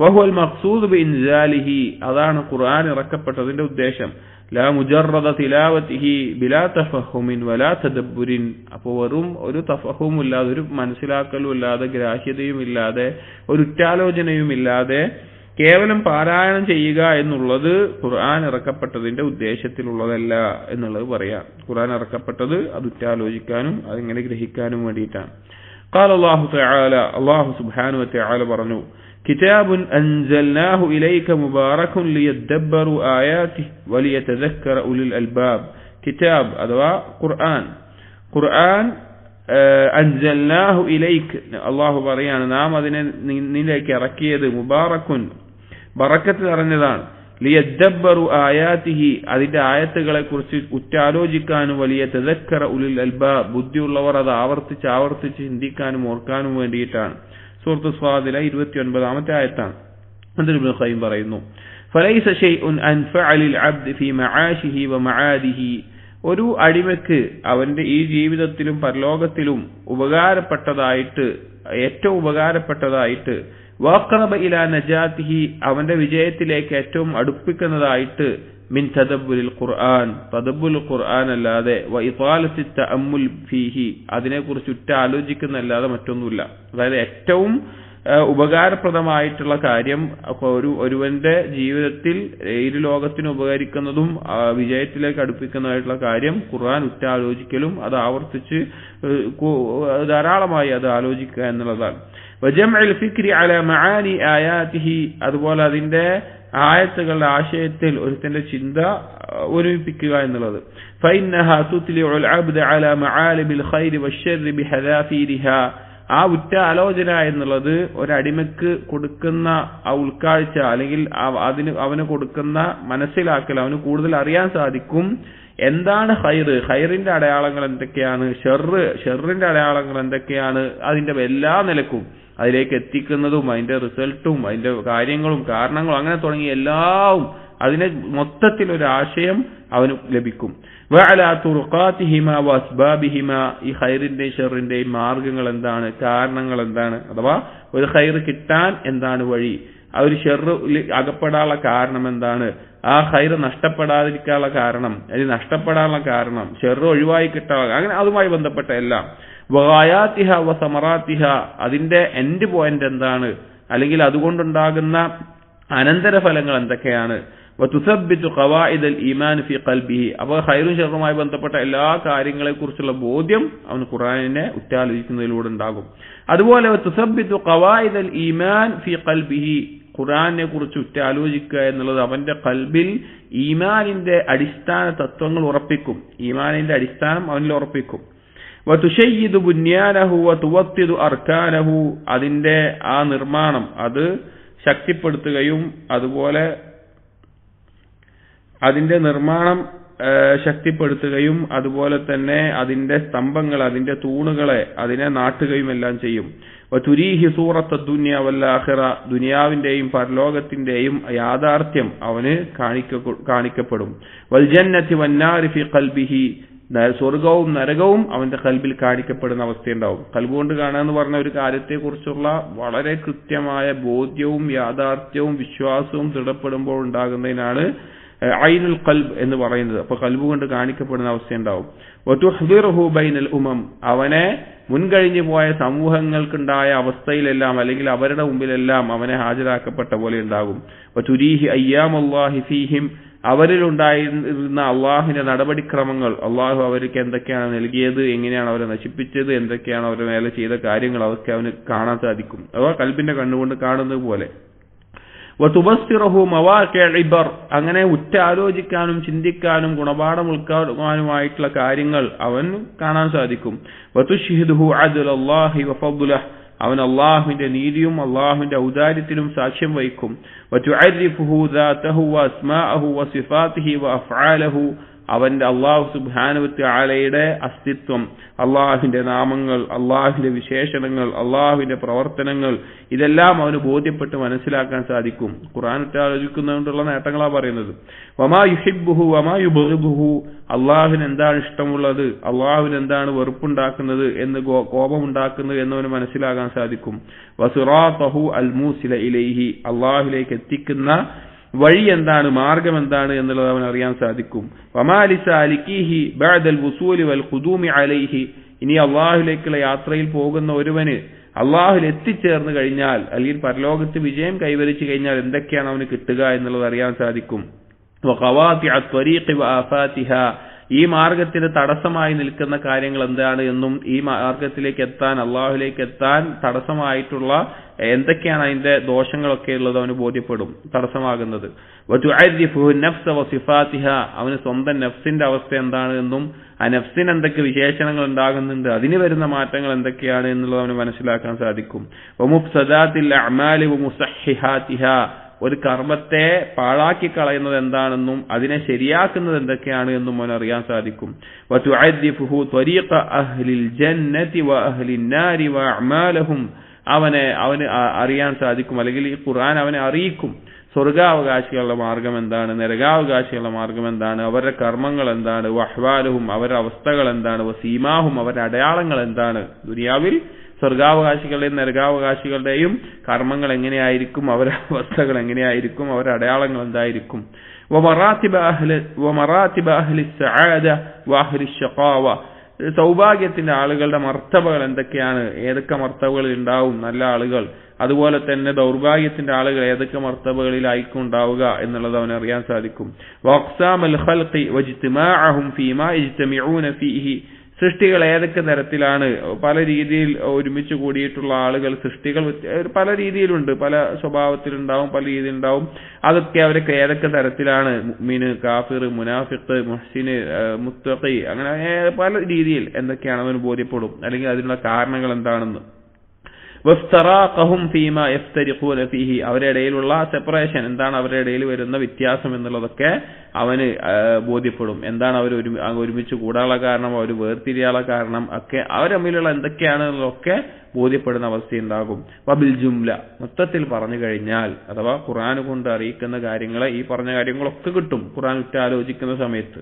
വഹുവൽ മഖ്സൂദ് ബിഇൻസാലിഹി, അതാണ് ഖുർആൻ ഇറക്കപ്പെട്ടതിന്റെ ഉദ്ദേശം. ലാ മുജറദ തിലാവതിഹി ബിലാ തഫഹുമിൻ വലാ തദബ്ബുരിൻ, അപ്പോൾ വെറും ഒരു തഫഹും ഇല്ലാതെ, ഒരു മനസ്സിലാക്കലും ഇല്ലാതെ, ഗ്രാഹ്യതയും ഇല്ലാതെ, ഒരു ഉറ്റാലോചനയും ഇല്ലാതെ കേവലം പാരായണം ചെയ്യുക എന്നുള്ളത് ഖുർആൻ ഇറക്കപ്പെട്ടതിന്റെ ഉദ്ദേശത്തിലുള്ളതല്ല എന്നുള്ളത് പറയാം. ഖുർആൻ ഇറക്കപ്പെട്ടത് അത് ഉറ്റാലോചിക്കാനും അതിങ്ങനെ ഗ്രഹിക്കാനും വേണ്ടിയിട്ടാണ്. ഖാല അല്ലാഹു തആല, അല്ലാഹു സുബ്ഹാനഹു വതആല പറഞ്ഞു, കിതാബുൻ അൻസൽനാഹു ഇലൈക മുബാറകുൻ ലിയദ്ദബ്ബറു ആയാതിഹി വലിയതദക്കറ ഉലുൽ അൽബാബ്. കിതാബ് അഥവാ ഖുർആൻ, ഖുർആൻ അൻസൽനാഹു ഇലൈക, അല്ലാഹു പറയാണ് നാം അതിനെ നിന്നിലേക്ക് ഇറക്കിയത്, മുബാറകുൻ ബറക്കത്ത് നിറഞ്ഞതാണ്, ലിയദ്ദബ്ബറു ആയാതിഹി അതിന്റെ ആയത്തുകളെ കുറിച്ച് ഉറ്റാലോചിക്കാനും, വലിയതദക്കറ ഉലുൽ അൽബാബ് ബുദ്ധിയുള്ളവർ അത് ആവർത്തിച്ച് ചിന്തിക്കാനും ഓർക്കാനും വേണ്ടിയിട്ടാണ്. സൂറത്ത് സ്വാദിലെ 29-ാമത്തെ ആയത്താണ്. അതിൽ ഇബ്നുൽ ഖയ്യിം പറയുന്നു, ഫലൈസ ഷൈഉൻ അൻഫഅ ലിൽ അബ്ദി ഫീ മആശിഹി വമആദിഹി, ഒരു അടിമയ്ക്ക് അവന്റെ ഈ ജീവിതത്തിലും പരലോകത്തിലും ഉപകാരപ്പെട്ടതായിട്ട്, ഏറ്റവും ഉപകാരപ്പെട്ടതായിട്ട്, വഖറബ ഇലാ നജാതിഹി അവന്റെ വിജയത്തിലേക്ക് ഏറ്റവും അടുപ്പിക്കുന്നതായിട്ട്, മിൻ തദബ്ബുരിൽ ഖുർആൻ, തദബ്ബുൽ ഖുർആൻ അല്ലാതെ വ ഇതാലത്തി തഅമ്മുൽ ഫീഹി, അതിനെക്കുറിച്ച് ആലോചിക്കുന്നല്ലാതെ മറ്റൊന്നുമില്ല. അതായത് ഏറ്റവും ഉപകാരപ്രദമായിട്ടുള്ള കാര്യം ഒരുവന്റെ ജീവിതത്തിൽ ഇരു ലോകത്തിന് ഉപകരിക്കുന്നതും വിജയത്തിലേക്ക് അടുപ്പിക്കുന്നതായിട്ടുള്ള കാര്യം ഖുർആൻ ഉറ്റാലോചിക്കലും അത് ആവർത്തിച്ച് ധാരാളമായി അത് ആലോചിക്കുക എന്നുള്ളതാണ്. വജംഉൽ ഫിക്രി അലാ മആനി ആയാതിഹി, അതുപോലെ അതിന്റെ ആയത്തുകളുടെ ആശയത്തിൽ ഒരുത്തന്റെ ചിന്ത ഒരുമിപ്പിക്കുക എന്നുള്ളത്. ഫഇന്നഹാ തുത്ലിഉൽ അബ്ദ അലാ മആലിമിൽ ഖൈരി വശ്ശർരി ബിഹദാഫിരിഹാ, ആ ഉറ്റ ആലോചന എന്നുള്ളത് ഒരടിമക്ക് കൊടുക്കുന്ന ആ ഉൾക്കാഴ്ച അല്ലെങ്കിൽ അവന് കൊടുക്കുന്ന മനസ്സിലാക്കൽ, അവന് കൂടുതൽ അറിയാൻ സാധിക്കും എന്താണ് ഖൈറിന്റെ അടയാളങ്ങൾ എന്തൊക്കെയാണ്, ഷെറിന്റെ അടയാളങ്ങൾ എന്തൊക്കെയാണ്, അതിന്റെ എല്ലാ നിലക്കും അതിലേക്ക് എത്തിക്കുന്നതും അതിന്റെ റിസൾട്ടും അതിന്റെ കാര്യങ്ങളും കാരണങ്ങളും അങ്ങനെ തുടങ്ങി എല്ലാം അതിനെ മൊത്തത്തിൽ ഒരു ആശയം അവന് ലഭിക്കും. വഅലാ തുറുഖാതിഹിമാ വഅസ്ബാബിഹിമാ, ഈ ഖൈറിന്റെയും ഷെറിന്റെയും മാർഗങ്ങൾ എന്താണ്, കാരണങ്ങൾ എന്താണ്, അഥവാ ഒരു ഖൈർ കിട്ടാൻ എന്താണ് വഴി, ആ ഒരു ഷെറിൽ അകപ്പെടാനുള്ള കാരണം എന്താണ്, ആ ഖൈർ നഷ്ടപ്പെടാതിരിക്കാനുള്ള കാരണം, അല്ലെങ്കിൽ നഷ്ടപ്പെടാനുള്ള കാരണം, ഷെർ ഒഴിവായി കിട്ടാനുള്ള, അങ്ങനെ അതുമായി ബന്ധപ്പെട്ട എല്ലാം. വഗായാതിഹ വസമറാതിഹ, അതിന്റെ എൻഡ് പോയിന്റ് എന്താണ്, അല്ലെങ്കിൽ അതുകൊണ്ടുണ്ടാകുന്ന അനന്തരഫലങ്ങൾ എന്തൊക്കെയാണ്. വതുസബ്ബിതു ഖവാഇദൽ ഈമാൻ ഫി ഖൽബിഹി, അപ്പോൾ ഖൈറും ഷർറുമായി ബന്ധപ്പെട്ട എല്ലാ കാര്യങ്ങളെക്കുറിച്ചുള്ള ബോധ്യം അവന് ഖുർആനിനെ ഉറ്റാലോചിക്കുന്നതിലൂടെ ഉണ്ടാകും. അതുപോലെ വതുസബ്ബിതു ഖവാഇദൽ ഈമാൻ ഫി ഖൽബിഹി, ഖുർആനെ കുറിച്ച് ഉറ്റാലോചിക്കുക എന്നുള്ളത് അവന്റെ ഖൽബിൽ ഈമാനിന്റെ അടിസ്ഥാന തത്വങ്ങൾ ഉറപ്പിക്കും, ഈമാനിന്റെ അടിസ്ഥാനം അവനിൽ ഉറപ്പിക്കും. വതുശയ്യിദു ബുന്യാനഹു വതുവത്തിദു അർക്കാനഹു, അതിന്റെ ആ നിർമ്മാണം അത് ശക്തിപ്പെടുത്തുകയും അതുപോലെ അതിന്റെ നിർമ്മാണം ശക്തിപ്പെടുത്തുകയും അതുപോലെ തന്നെ അതിന്റെ സ്തംഭങ്ങൾ, അതിന്റെ തൂണുകളെ അതിനെ നാട്ടുകയും എല്ലാം ചെയ്യും. വതുരീഹി സൂറത്ത ദുനിയ വല്ലാഖിറ, ദുനിയാവിന്റെയും പരലോകത്തിന്റെയും യാഥാർത്ഥ്യം അവന് കാണിക്കപ്പെടും. വൽ ജന്നതി വന്നാരി ഫി ഖൽബിഹി, സ്വർഗവും നരകവും അവന്റെ കൽബിൽ കാണിക്കപ്പെടുന്ന അവസ്ഥയുണ്ടാവും. കൽബ് കൊണ്ട് കാണുക എന്ന് പറഞ്ഞ ഒരു കാര്യത്തെക്കുറിച്ചുള്ള വളരെ കൃത്യമായ ബോധ്യവും യാഥാർത്ഥ്യവും വിശ്വാസവും ദൃഢപ്പെടുമ്പോൾ ഉണ്ടാകുന്നതിനാണ് ഐനുൽ ഖൽബ് എന്ന് പറയുന്നത്. അപ്പൊ കൽബ് കൊണ്ട് കാണിക്കപ്പെടുന്ന അവസ്ഥയുണ്ടാവും. വതുഹ്ദിറുഹു ബൈനൽ ഉമം, അവനെ മുൻകഴിഞ്ഞു പോയ സമൂഹങ്ങൾക്കുണ്ടായ അവസ്ഥയിലെല്ലാം അല്ലെങ്കിൽ അവരുടെ മുമ്പിലെല്ലാം അവനെ ഹാജരാക്കപ്പെട്ട പോലെ ഉണ്ടാകും. വതുരീഹി അയ്യാമുല്ലാഹി ഫീഹിം, അവരിലുണ്ടായിരുന്ന അള്ളാഹുവിന്റെ നടപടിക്രമങ്ങൾ, അള്ളാഹു അവർക്ക് എന്തൊക്കെയാണ് നൽകിയത്, എങ്ങനെയാണ് അവരെ നശിപ്പിച്ചത്, എന്തൊക്കെയാണ് അവരുടെ മേലെ ചെയ്ത കാര്യങ്ങൾ, അതൊക്കെ അവന് കാണാൻ സാധിക്കും. അഥവാ കൽബിന്റെ കണ്ണുകൊണ്ട് കാണുന്നത് പോലെ. വതുബസ്സിറഹു മവാഖിഅൽ ഇബർ, അങ്ങനെ ഉറ്റാലോചിക്കാനും ചിന്തിക്കാനും ഗുണപാഠം ഉൾക്കൊള്ളാനുമായിട്ടുള്ള കാര്യങ്ങൾ അവൻ കാണാൻ സാധിക്കും. വതുശ്ഹിദുഹു അദ്ലല്ലാഹി വഫദ്ലഹ്, അവൻ അള്ളാഹുവിന്റെ നീതിയും അള്ളാഹുവിന്റെ ഔദാര്യത്തിലും സാക്ഷ്യം വഹിക്കും. വതുഅരിഫുഹു ദാതഹു വഅസ്മാഅഹു വസിഫാതിഹി വഅഫ്ആലഹു, അവന്റെ അള്ളാഹു സുബ്ഹാനഹു വ തആലയുടെ അസ്തിത്വം, അള്ളാഹുവിന്റെ നാമങ്ങൾ, അള്ളാഹുവിന്റെ വിശേഷണങ്ങൾ, അള്ളാഹുവിന്റെ പ്രവർത്തനങ്ങൾ, ഇതെല്ലാം അവന് ബോധ്യപ്പെട്ട് മനസ്സിലാക്കാൻ സാധിക്കും. ഖുർആൻ ആലോചിക്കുന്നതുകൊണ്ടുള്ള നേട്ടങ്ങളാണ് പറയുന്നത്. വമാ യുഹിബ്ബുഹു വമാ യുബ്ഗിദുഹു, അള്ളാഹുവിന് എന്താണ് ഇഷ്ടമുള്ളത്, അള്ളാഹുവിന് എന്താണ് വെറുപ്പുണ്ടാക്കുന്നത്, എന്ന് കോപമുണ്ടാക്കുന്നത് എന്നവന് മനസ്സിലാക്കാൻ സാധിക്കും. വസിറാതഹു അൽ മൂസില ഇലൈഹി, അള്ളാഹുവിലേക്ക് എത്തിക്കുന്ന വഴി എന്താണ്, മാർഗം എന്താണ് എന്നുള്ളത് അവൻ അറിയാൻ സാധിക്കും. വമാ ലിസാലികിഹി ബഅദൽ വുസൂലി വൽ ഖുദൂമി അലൈഹി, ഇനി അള്ളാഹുവിലേക്കുള്ള യാത്രയിൽ പോകുന്ന ഒരുവന് അള്ളാഹുൽ എത്തിച്ചേർന്ന് കഴിഞ്ഞാൽ അല്ലെങ്കിൽ പരലോകത്ത് വിജയം കൈവരിച്ചു കഴിഞ്ഞാൽ എന്തൊക്കെയാണ് അവന് കിട്ടുക എന്നുള്ളത് അറിയാൻ സാധിക്കും. വഖവാതിഅ ത്വരീഖി വആഫാതിഹാ, ഈ മാർഗത്തിന് തടസ്സമായി നിൽക്കുന്ന കാര്യങ്ങൾ എന്താണ് എന്നും ഈ മാർഗത്തിലേക്ക് എത്താൻ, അള്ളാഹുലേക്ക് എത്താൻ തടസ്സമായിട്ടുള്ള എന്തൊക്കെയാണ് അതിന്റെ ദോഷങ്ങളൊക്കെ ഉള്ളത് അവന് ബോധ്യപ്പെടും, തടസ്സമാകുന്നത്. വതുഅരിഫുഹു നഫ്സ വസിഫാതിഹാ, അവന് സ്വന്തം നഫ്സിന്റെ അവസ്ഥ എന്താണ് എന്നും ആ നഫ്സിന് എന്തൊക്കെ വിശേഷണങ്ങൾ ഉണ്ടാകുന്നുണ്ട്, അതിന് വരുന്ന മാറ്റങ്ങൾ എന്തൊക്കെയാണ് എന്നുള്ളത് അവന് മനസ്സിലാക്കാൻ സാധിക്കും. വമുഫ്സദാത്തിൽ അഅമാലി വമുസഹ്ഹിഹാതിഹാ, ഒരു കർമ്മത്തെ പാഴാക്കി കളയുന്നത് എന്താണെന്നും അതിനെ ശരിയാക്കുന്നത് എന്തൊക്കെയാണ് എന്നും അവൻ അറിയാൻ സാധിക്കും. വതുഅരിഫുഹു ത്വരീഖ അഹ്ലിൽ ജന്നതി വഅഹ്ലിൻ നാരി വഅഅമാലഹും, അവന് അറിയാൻ സാധിക്കും, അല്ലെങ്കിൽ ഈ ഖുർആൻ അവനെ അറിയിക്കും സ്വർഗാവകാശികളുടെ മാർഗം എന്താണ്, നരകാവകാശികളുടെ മാർഗം എന്താണ്, അവരുടെ കർമ്മങ്ങൾ എന്താണ്, വഹ്വാലുഹും അവരുടെ അവസ്ഥകൾ എന്താണ്, വസീമാഹും അവരുടെ അടയാളങ്ങൾ എന്താണ്. ദുനിയാവിൽ സ്വർഗാവകാശികളുടെയും നരകാവകാശികളുടെയും കർമ്മങ്ങൾ എങ്ങനെയായിരിക്കും, അവരുടെ അവസ്ഥകൾ എങ്ങനെയായിരിക്കും, അവരുടെ അടയാളങ്ങൾ എന്തായിരിക്കും. വമറാത്തിബ അഹ്ലി സഅദ വഅഹ്ലി ശഖാവ, സൗഭാഗ്യത്തിന്റെ ആളുകളുടെ മർത്തബകൾ എന്തൊക്കെയാണ്, ഏതൊക്കെ മർത്തബകളിൽ ഉണ്ടാവും നല്ല ആളുകൾ, അതുപോലെ തന്നെ ദൗർഭാഗ്യത്തിന്റെ ആളുകൾ ഏതൊക്കെ മർത്തബകളിലായിരിക്കും ഉണ്ടാവുക എന്നുള്ളത് അവന് അറിയാൻ സാധിക്കും. വഅഖ്സാമൽ ഖൽഖി വജ്തിമാഅഹും ഫീമാ യജ്തമിഊന ഫീഹി, സൃഷ്ടികൾ ഏതൊക്കെ തരത്തിലാണ്, പല രീതിയിൽ ഒരുമിച്ച് കൂടിയിട്ടുള്ള ആളുകൾ, സൃഷ്ടികൾ പല രീതിയിലുണ്ട്, പല സ്വഭാവത്തിലുണ്ടാവും, പല രീതിയിലുണ്ടാവും. അതൊക്കെ അവരൊക്കെ ഏതൊക്കെ തരത്തിലാണ്, മുഅ്മിന്, കാഫിർ, മുനാഫിഖ്, മുഹ്സിന്, മുത്തഖി, അങ്ങനെ പല രീതിയിൽ എന്തൊക്കെയാണ് അവന് ബോധ്യപ്പെടും, അല്ലെങ്കിൽ അതിനുള്ള കാരണങ്ങൾ എന്താണെന്ന്. വഫ്തറാഖഹും ഫീമാ യഫ്തരിഖൂന ഫീഹി, അവരുടെ ഇടയിലുള്ള സെപ്പറേഷൻ എന്താണ്, അവരുടെ ഇടയിൽ വരുന്ന വ്യത്യാസം എന്നുള്ളതൊക്കെ അവന് ബോധ്യപ്പെടും. എന്താണ് അവർ ഒരുമിച്ച് കൂടാനുള്ള കാരണം, അവർ വേർതിരിയാനുള്ള കാരണം ഒക്കെ അവർ തമ്മിലുള്ള എന്തൊക്കെയാണെന്നുള്ളതൊക്കെ ബോധ്യപ്പെടുന്ന അവസ്ഥയുണ്ടാകും. വബിൽ ജുംല, മൊത്തത്തിൽ പറഞ്ഞു കഴിഞ്ഞാൽ, അഥവാ ഖുർആൻ കൊണ്ട് അറിയിക്കുന്ന കാര്യങ്ങളെ ഈ പറഞ്ഞ കാര്യങ്ങളൊക്കെ കിട്ടും ഖുർആൻ ഉറ്റാലോചിക്കുന്ന സമയത്ത്.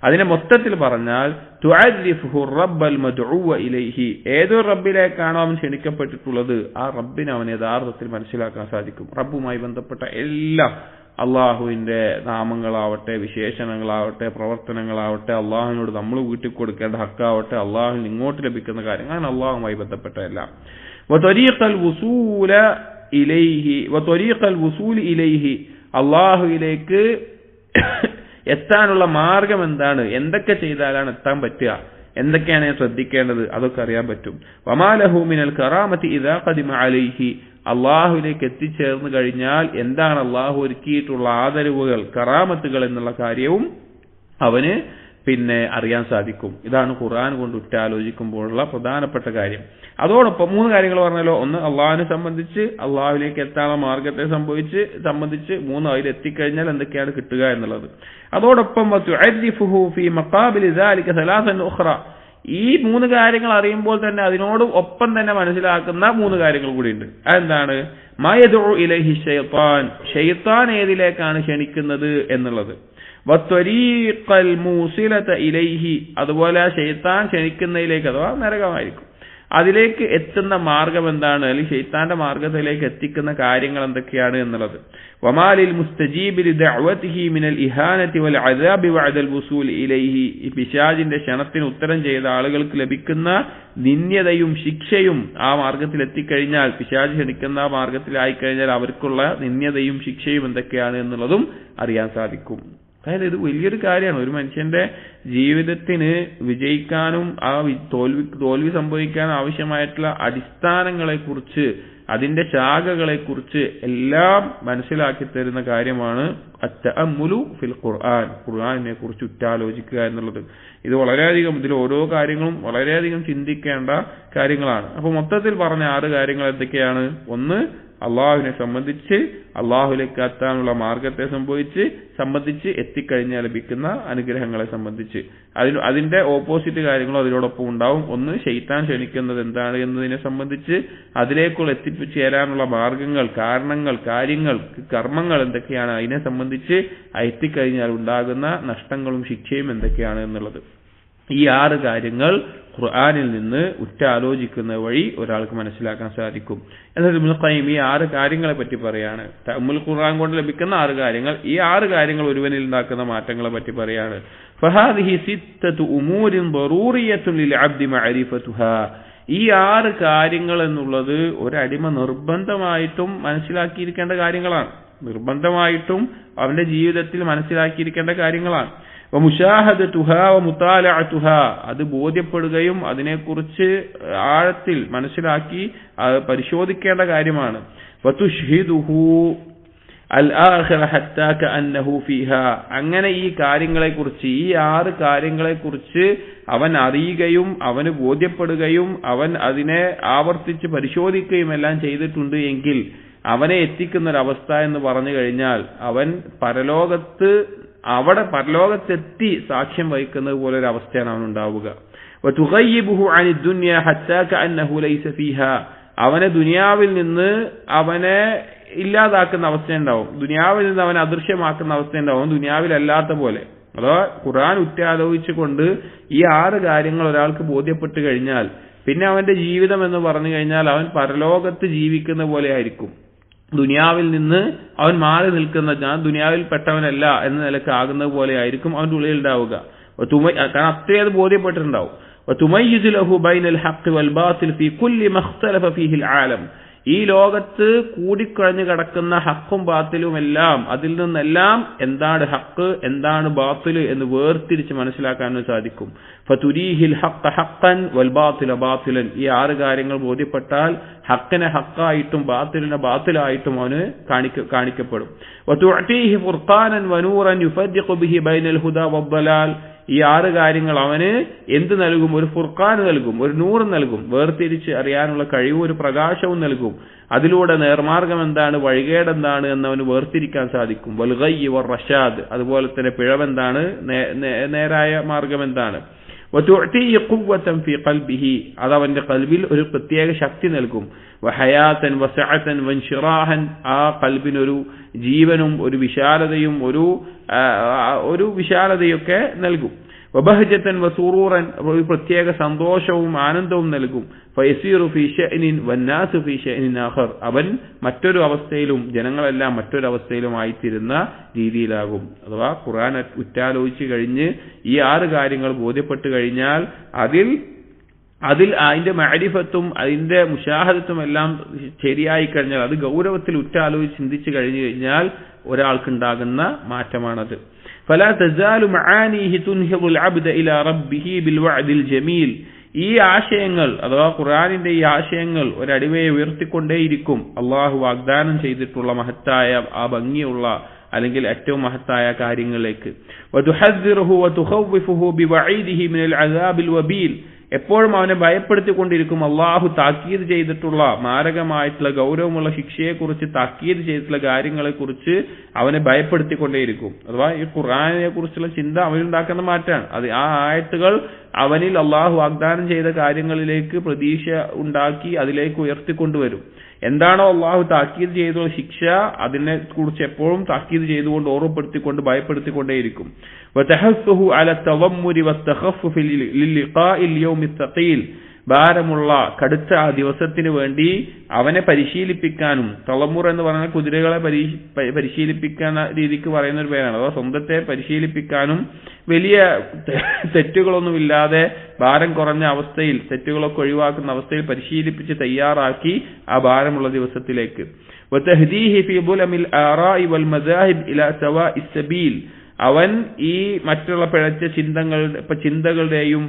അതിനെ മൊത്തത്തിൽ പറഞ്ഞാൽ തുഅരിഫുഹു റബ്ബൽ മദ്ഉവ ഇലൈഹി, ഏതൊരു റബ്ബിലേക്കാണോ അവൻ ക്ഷണിക്കപ്പെട്ടിട്ടുള്ളത് ആ റബ്ബിനെ അവൻ യഥാർത്ഥത്തിൽ മനസ്സിലാക്കാൻ സാധിക്കും. റബ്ബുമായി ബന്ധപ്പെട്ട എല്ലാം, അള്ളാഹുവിന്റെ നാമങ്ങളാവട്ടെ, വിശേഷണങ്ങളാവട്ടെ, പ്രവർത്തനങ്ങളാവട്ടെ, അള്ളാഹുവിനോട് നമ്മൾ വീട്ടിൽ കൊടുക്കേണ്ട ഹക്കാവട്ടെ, അള്ളാഹുവിന് ഇങ്ങോട്ട് ലഭിക്കുന്ന കാര്യങ്ങൾ, അങ്ങനെ അള്ളാഹുമായി ബന്ധപ്പെട്ട എല്ലാം. വത്വരീഖൽ വുസൂൽ ഇലൈഹി, അള്ളാഹുവിലേക്ക് എത്താനുള്ള മാർഗം എന്താണ്, എന്തൊക്കെ ചെയ്താലാണ് എത്താൻ പറ്റുക, എന്തൊക്കെയാണ് ശ്രദ്ധിക്കേണ്ടത്, അതൊക്കെ അറിയാൻ പറ്റും. വമാലഹു മിനൽ കറാമത്തി ഇദാ ഖദിമ അലൈഹി, അള്ളാഹുവിലേക്ക് എത്തിച്ചേർന്ന് കഴിഞ്ഞാൽ എന്താണ് അള്ളാഹു ഒരുക്കിയിട്ടുള്ള ആദരവുകൾ, കറാമത്തുകൾ എന്നുള്ള കാര്യവും അവന് പിന്നെ അറിയാൻ സാധിക്കും. ഇതാണ് ഖുർആൻ കൊണ്ട് ഉറ്റാലോചിക്കുമ്പോഴുള്ള പ്രധാനപ്പെട്ട കാര്യം. അതോടൊപ്പം 3 കാര്യങ്ങൾ പറഞ്ഞല്ലോ. ഒന്ന് അള്ളാഹുവിനെ സംബന്ധിച്ച്, അള്ളാഹുവിലേക്ക് എത്താനുള്ള മാർഗത്തെ സംബന്ധിച്ച് 3 അതിൽ എത്തിക്കഴിഞ്ഞാൽ എന്തൊക്കെയാണ് കിട്ടുക എന്നുള്ളത്. അതോടൊപ്പം ഈ 3 കാര്യങ്ങൾ അറിയുമ്പോൾ തന്നെ അതിനോട് ഒപ്പം തന്നെ മനസ്സിലാക്കുന്ന 3 കാര്യങ്ങൾ കൂടിയുണ്ട്. അതെന്താണ്? മയദഉ ഇലൈഹി ശൈത്താൻ, ശൈത്താൻ ഏതിലേക്കാണ് ക്ഷണിക്കുന്നത് എന്നുള്ളത്. വത്വരീഖൽ മൂസിലത ഇലൈഹി, അതുപോലെ ശൈത്താൻ ക്ഷണിക്കുന്നതിലേക്ക്, അഥവാ നരകമായിരിക്കും, അതിലേക്ക് എത്തുന്ന മാർഗം എന്താണ്, അല്ലെങ്കിൽ ശൈത്താന്റെ മാർഗത്തിലേക്ക് എത്തിക്കുന്ന കാര്യങ്ങൾ എന്തൊക്കെയാണ് എന്നുള്ളത്. വമാലിൽ മുസ്തജീബി ലിദഅവതിഹി മിനൽ ഇഹാനതി വൽ അദാബി ബഅദൽ വുസൂൽ ഇലൈഹി, ഈ പിശാചിന്റെ ക്ഷണത്തിന് ഉത്തരം ചെയ്ത ആളുകൾക്ക് ലഭിക്കുന്ന നിന്ദ്യതയും ശിക്ഷയും ആ മാർഗത്തിൽ എത്തിക്കഴിഞ്ഞാൽ, പിശാച് ക്ഷണിക്കുന്ന മാർഗത്തിലായി കഴിഞ്ഞാൽ അവർക്കുള്ള നിന്ദ്യതയും ശിക്ഷയും എന്തൊക്കെയാണ് എന്നുള്ളതും അറിയാൻ സാധിക്കും. അതായത് ഇത് വലിയൊരു കാര്യമാണ്. ഒരു മനുഷ്യന്റെ ജീവിതത്തിന് വിജയിക്കാനും ആ തോൽവി സംഭവിക്കാനും ആവശ്യമായിട്ടുള്ള അടിസ്ഥാനങ്ങളെക്കുറിച്ച്, അതിന്റെ ശാഖകളെക്കുറിച്ച് എല്ലാം മനസ്സിലാക്കി തരുന്ന കാര്യമാണ് അത്തഅമ്മുലു ഫിൽ ഖുർആൻ, ഖുർആനിനെ കുറിച്ച് ഉറ്റാലോചിക്കുക എന്നുള്ളത്. ഇത് വളരെയധികം, ഇതിൽ ഓരോ കാര്യങ്ങളും വളരെയധികം ചിന്തിക്കേണ്ട കാര്യങ്ങളാണ്. അപ്പൊ മൊത്തത്തിൽ പറഞ്ഞ 6 കാര്യങ്ങൾ എന്തൊക്കെയാണ്? ഒന്ന്, അള്ളാഹുവിനെ സംബന്ധിച്ച്, അള്ളാഹുലേക്ക് എത്താനുള്ള മാർഗത്തെ സംബന്ധിച്ച് എത്തിക്കഴിഞ്ഞാൽ ലഭിക്കുന്ന അനുഗ്രഹങ്ങളെ സംബന്ധിച്ച്, അതിന്റെ ഓപ്പോസിറ്റ് കാര്യങ്ങളും അതിനോടൊപ്പം ഉണ്ടാവും. ഒന്ന്, ശൈത്താൻ ക്ഷണിക്കുന്നത് എന്താണ് എന്നതിനെ സംബന്ധിച്ച്, അതിലേക്കുള്ള എത്തിച്ചേരാനുള്ള മാർഗങ്ങൾ, കാരണങ്ങൾ, കാര്യങ്ങൾ, കർമ്മങ്ങൾ എന്തൊക്കെയാണ്, അതിനെ സംബന്ധിച്ച് എത്തിക്കഴിഞ്ഞാൽ ഉണ്ടാകുന്ന നഷ്ടങ്ങളും ശിക്ഷയും എന്തൊക്കെയാണ് എന്നുള്ളത്. ഈ 6 കാര്യങ്ങൾ ഖുർആനിൽ നിന്ന് ഉറ്റാലോചിക്കുന്ന വഴി ഒരാൾക്ക് മനസ്സിലാക്കാൻ സാധിക്കും. എന്നാൽ ഇബ്നുൽ ഖയ്യിം ഈ 6 കാര്യങ്ങളെ പറ്റി പറയാണ്. തഅമ്മുൽ ഖുർആൻ കൊണ്ട് ലഭിക്കുന്ന 6 കാര്യങ്ങൾ, ഈ 6 കാര്യങ്ങൾ ഒരുവനിൽ ഉണ്ടാക്കുന്ന മാറ്റങ്ങളെ പറ്റി പറയാണ്. ഫഹാദിഹി സിത്തതു ഉമൂരിൻ ദറൂറിയത്തുൻ ലിൽ അബ്ദി മഅരിഫതുഹാ, ഈ 6 കാര്യങ്ങൾ എന്നുള്ളത് ഒരടിമ നിർബന്ധമായിട്ടും മനസ്സിലാക്കിയിരിക്കേണ്ട കാര്യങ്ങളാണ്. നിർബന്ധമായിട്ടും അവന്റെ ജീവിതത്തിൽ മനസ്സിലാക്കിയിരിക്കേണ്ട കാര്യങ്ങളാണ്. വമുശാഹദതുഹാ വമുതാലഅതുഹാ, അത് ബോധ്യപ്പെടുകയും അതിനെക്കുറിച്ച് ആഴത്തിൽ മനസ്സിലാക്കി പരിശോധിക്കേണ്ട കാര്യമാണ്. വതുഷ്ഹിദുഹു അൽ ആഖിറ ഹത്താ കഅന്നഹു ഫീഹാ, അങ്ങനെ ഈ കാര്യങ്ങളെക്കുറിച്ച്, ഈ 6 കാര്യങ്ങളെക്കുറിച്ച് അവൻ അറിയുകയും അവന് ബോധ്യപ്പെടുകയും അവൻ അതിനെ ആവർത്തിച്ച് പരിശോധിക്കുകയും എല്ലാം ചെയ്തിട്ടുണ്ട് എങ്കിൽ അവനെ എത്തിക്കുന്ന ഒരവസ്ഥ എന്ന് പറഞ്ഞു കഴിഞ്ഞാൽ അവൻ പരലോകത്തെത്തി സാക്ഷ്യം വഹിക്കുന്നത് പോലെ ഒരു അവസ്ഥയാണ് അവനുണ്ടാവുക. വതുഗയ്യിബുഹു അനി ദുനിയ ഹത്താ കഅന്നഹു ലൈസ ഫീഹാ, അവനെ ദുനിയാവിൽ നിന്ന് അവനെ ഇല്ലാതാക്കുന്ന അവസ്ഥയുണ്ടാവും, ദുനിയാവിൽ നിന്ന് അവനെ അദൃശ്യമാക്കുന്ന അവസ്ഥയുണ്ടാവും, ദുനിയാവിലല്ലാത്ത പോലെ. അഥവാ ഖുർആൻ ഉറ്റാലോചിച്ചുകൊണ്ട് ഈ 6 കാര്യങ്ങൾ ഒരാൾക്ക് ബോധ്യപ്പെട്ട് കഴിഞ്ഞാൽ പിന്നെ അവന്റെ ജീവിതം എന്ന് പറഞ്ഞു കഴിഞ്ഞാൽ അവൻ പരലോകത്ത് ജീവിക്കുന്ന പോലെ ആയിരിക്കും. ദുനിയാവിൽ നിന്ന് അവൻ മാറി നിൽക്കുന്ന, ഞാൻ ദുനിയാവിൽ പെട്ടവനല്ല എന്ന നിലക്ക് ആകുന്നത് പോലെ ആയിരിക്കും അവന്റെ ഉള്ളിൽ ഉണ്ടാവുക. കാരണം അത്രയും അത് ബോധ്യപ്പെട്ടിട്ടുണ്ടാവും. وتميز له بين الحق والباطل في كل ما اختلف فيه العالم. ഈ ലോകത്ത് കൂടിക്കഴിഞ്ഞു കിടക്കുന്ന ഹക്കും ബാത്തിലും എല്ലാം, അതിൽ നിന്നെല്ലാം എന്താണ് ഹക്ക് എന്താണ് ബാത്തില് എന്ന് വേർതിരിച്ച് മനസ്സിലാക്കാനും സാധിക്കും. ഫതുരീഹിൽ ഹഖ്ഖ ഹഖ്ഖൻ വൽ ബാത്തില ബാത്തിലൻ. ഈ 6 കാര്യങ്ങൾ ബോധ്യപ്പെട്ടാൽ ഹക്കിനെ ഹക്കായിട്ടും ബാത്തിലിനെ ബാത്തിലായിട്ടും അവന് കാണിക്കപ്പെടും. വതുഅതീഹി ഫുർഖാനൻ വനൂറൻ യുഫദ്ദിഖു ബിഹി ബൈനൽ ഹുദാ വദ്ദലാൽ. ഈ 6 കാര്യങ്ങൾ അവന് എന്ത് നൽകും? ഒരു ഫുർഖാൻ നൽകും, ഒരു നൂറ് നൽകും, വേർതിരിച്ച് അറിയാനുള്ള കഴിവും ഒരു പ്രകാശവും നൽകും. അതിലൂടെ നേർമാർഗം എന്താണ് വഴികേട് എന്താണ് എന്നവന് വേർതിരിക്കാൻ സാധിക്കും. വൽ ഗയ്യ് വർ റഷാദ്, അതുപോലെ തന്നെ പിഴവെന്താണ് നേരായ മാർഗം എന്താണ്. വതുഅതീഹി ഖുവ്വതൻ ഫീ ഖൽബിഹി, അത് അവന്റെ ഖൽബിൽ ഒരു പ്രത്യേക ശക്തി നൽകും. വഹയാതൻ വസഅതൻ വൻശിറാഹൻ, ആ ഖൽബിനൊരു ജീവനും ഒരു വിശാലതയും ഒരു വിശാലതയൊക്കെ നൽകും. വബഹജതൻ വസുറൂറൻ, ഒരു പ്രത്യേക സന്തോഷവും ആനന്ദവും നൽകും. ഫയസീറു ഫീ ശഅനിൻ വന്നാസു ഫീ ശഅനിൻ ആഖർ, അവൻ മറ്റൊരു അവസ്ഥയിലും ജനങ്ങളെല്ലാം മറ്റൊരു അവസ്ഥയിലും ആയിത്തീരുന്ന രീതിയിലാകും. അഥവാ ഖുർആൻ ഉറ്റാലോചിച്ച് കഴിഞ്ഞ് ഈ 6 കാര്യങ്ങൾ ബോധ്യപ്പെട്ട് കഴിഞ്ഞാൽ അതിൽ അതിന്റെ മഅരിഫത്തും അതിന്റെ മുശാഹദത്തും എല്ലാം ശരിയായി കഴിഞ്ഞാൽ, അത് ഗൗരവത്തിൽ ഉറ്റാലോചിച്ച് ചിന്തിച്ചു കഴിഞ്ഞു കഴിഞ്ഞാൽ ഒരാൾക്കുണ്ടാകുന്ന മാറ്റമാണത്. فلا تزال معانيه تنهض العبد الى ربه بالوعد الجميل. ഈ ആശയങ്ങൾ അഥവാ ഖുർആനിന്റെ ഈ ആശയങ്ങൾ ഒരടിവയെ ഉയർത്തിക്കൊണ്ടേയിരിക്കും അള്ളാഹു വാഗ്ദാനം ചെയ്തിട്ടുള്ള മഹത്തായ ആ ഭംഗിയുള്ള അല്ലെങ്കിൽ ഏറ്റവും മഹത്തായ കാര്യങ്ങളിലേക്ക്. വതുഹദ്ദിറുഹു വതുഖവ്വിഫുഹു ബിവഈദിഹി മിനൽ അസാബിൽ വബീൽ, എപ്പോഴും അവനെ ഭയപ്പെടുത്തിക്കൊണ്ടിരിക്കും. അള്ളാഹു താക്കീത് ചെയ്തിട്ടുള്ള മാരകമായിട്ടുള്ള ഗൗരവമുള്ള ശിക്ഷയെക്കുറിച്ച് താക്കീത് ചെയ്തിട്ടുള്ള കാര്യങ്ങളെക്കുറിച്ച് അവനെ ഭയപ്പെടുത്തിക്കൊണ്ടേയിരിക്കും. അഥവാ ഈ ഖുർആനെ കുറിച്ചുള്ള ചിന്ത അവനുണ്ടാക്കുന്ന മാറ്റാണ്. അത് ആ ആയത്തുകൾ അവനിൽ അള്ളാഹു വാഗ്ദാനം ചെയ്ത കാര്യങ്ങളിലേക്ക് പ്രതീക്ഷ ഉണ്ടാക്കി അതിലേക്ക് ഉയർത്തിക്കൊണ്ടുവരും. എന്താണോ അള്ളാഹു താക്കീത് ചെയ്തുള്ള ശിക്ഷ, അതിനെ കുറിച്ച് എപ്പോഴും താക്കീത് ചെയ്തുകൊണ്ട് ഓർമ്മപ്പെടുത്തിക്കൊണ്ട് ഭയപ്പെടുത്തിക്കൊണ്ടേയിരിക്കും. വതഹസ്സുഹു അല തവമ്മുരി വത്തഖഫുഫി ലിലിഖാഇൽ യൗമിൽ തഖീൽ, ഭാരമുള്ള കടുത്ത ആ ദിവസത്തിന് വേണ്ടി അവനെ പരിശീലിപ്പിക്കാനും, തളമുർ എന്ന് പറഞ്ഞാൽ കുതിരകളെ പരിശീലിപ്പിക്കുന്ന രീതിക്ക് പറയുന്ന ഒരു പേരാണ്. അഥവാ സ്വന്തത്തെ പരിശീലിപ്പിക്കാനും വലിയ തെറ്റുകളൊന്നുമില്ലാതെ ഭാരം കുറഞ്ഞ അവസ്ഥയിൽ തെറ്റുകളൊക്കെ ഒഴിവാക്കുന്ന അവസ്ഥയിൽ പരിശീലിപ്പിച്ച് തയ്യാറാക്കി ആ ഭാരമുള്ള ദിവസത്തിലേക്ക്. വതഹ്ദീഹി ഫീ ദുലമിൽ ആറാഇ വൽ മദാഹിബ് ഇലാ സവാഇസ് സബീൽ, അവൻ ഈ മറ്റുള്ള പിഴച്ച ചിന്തകളുടെയും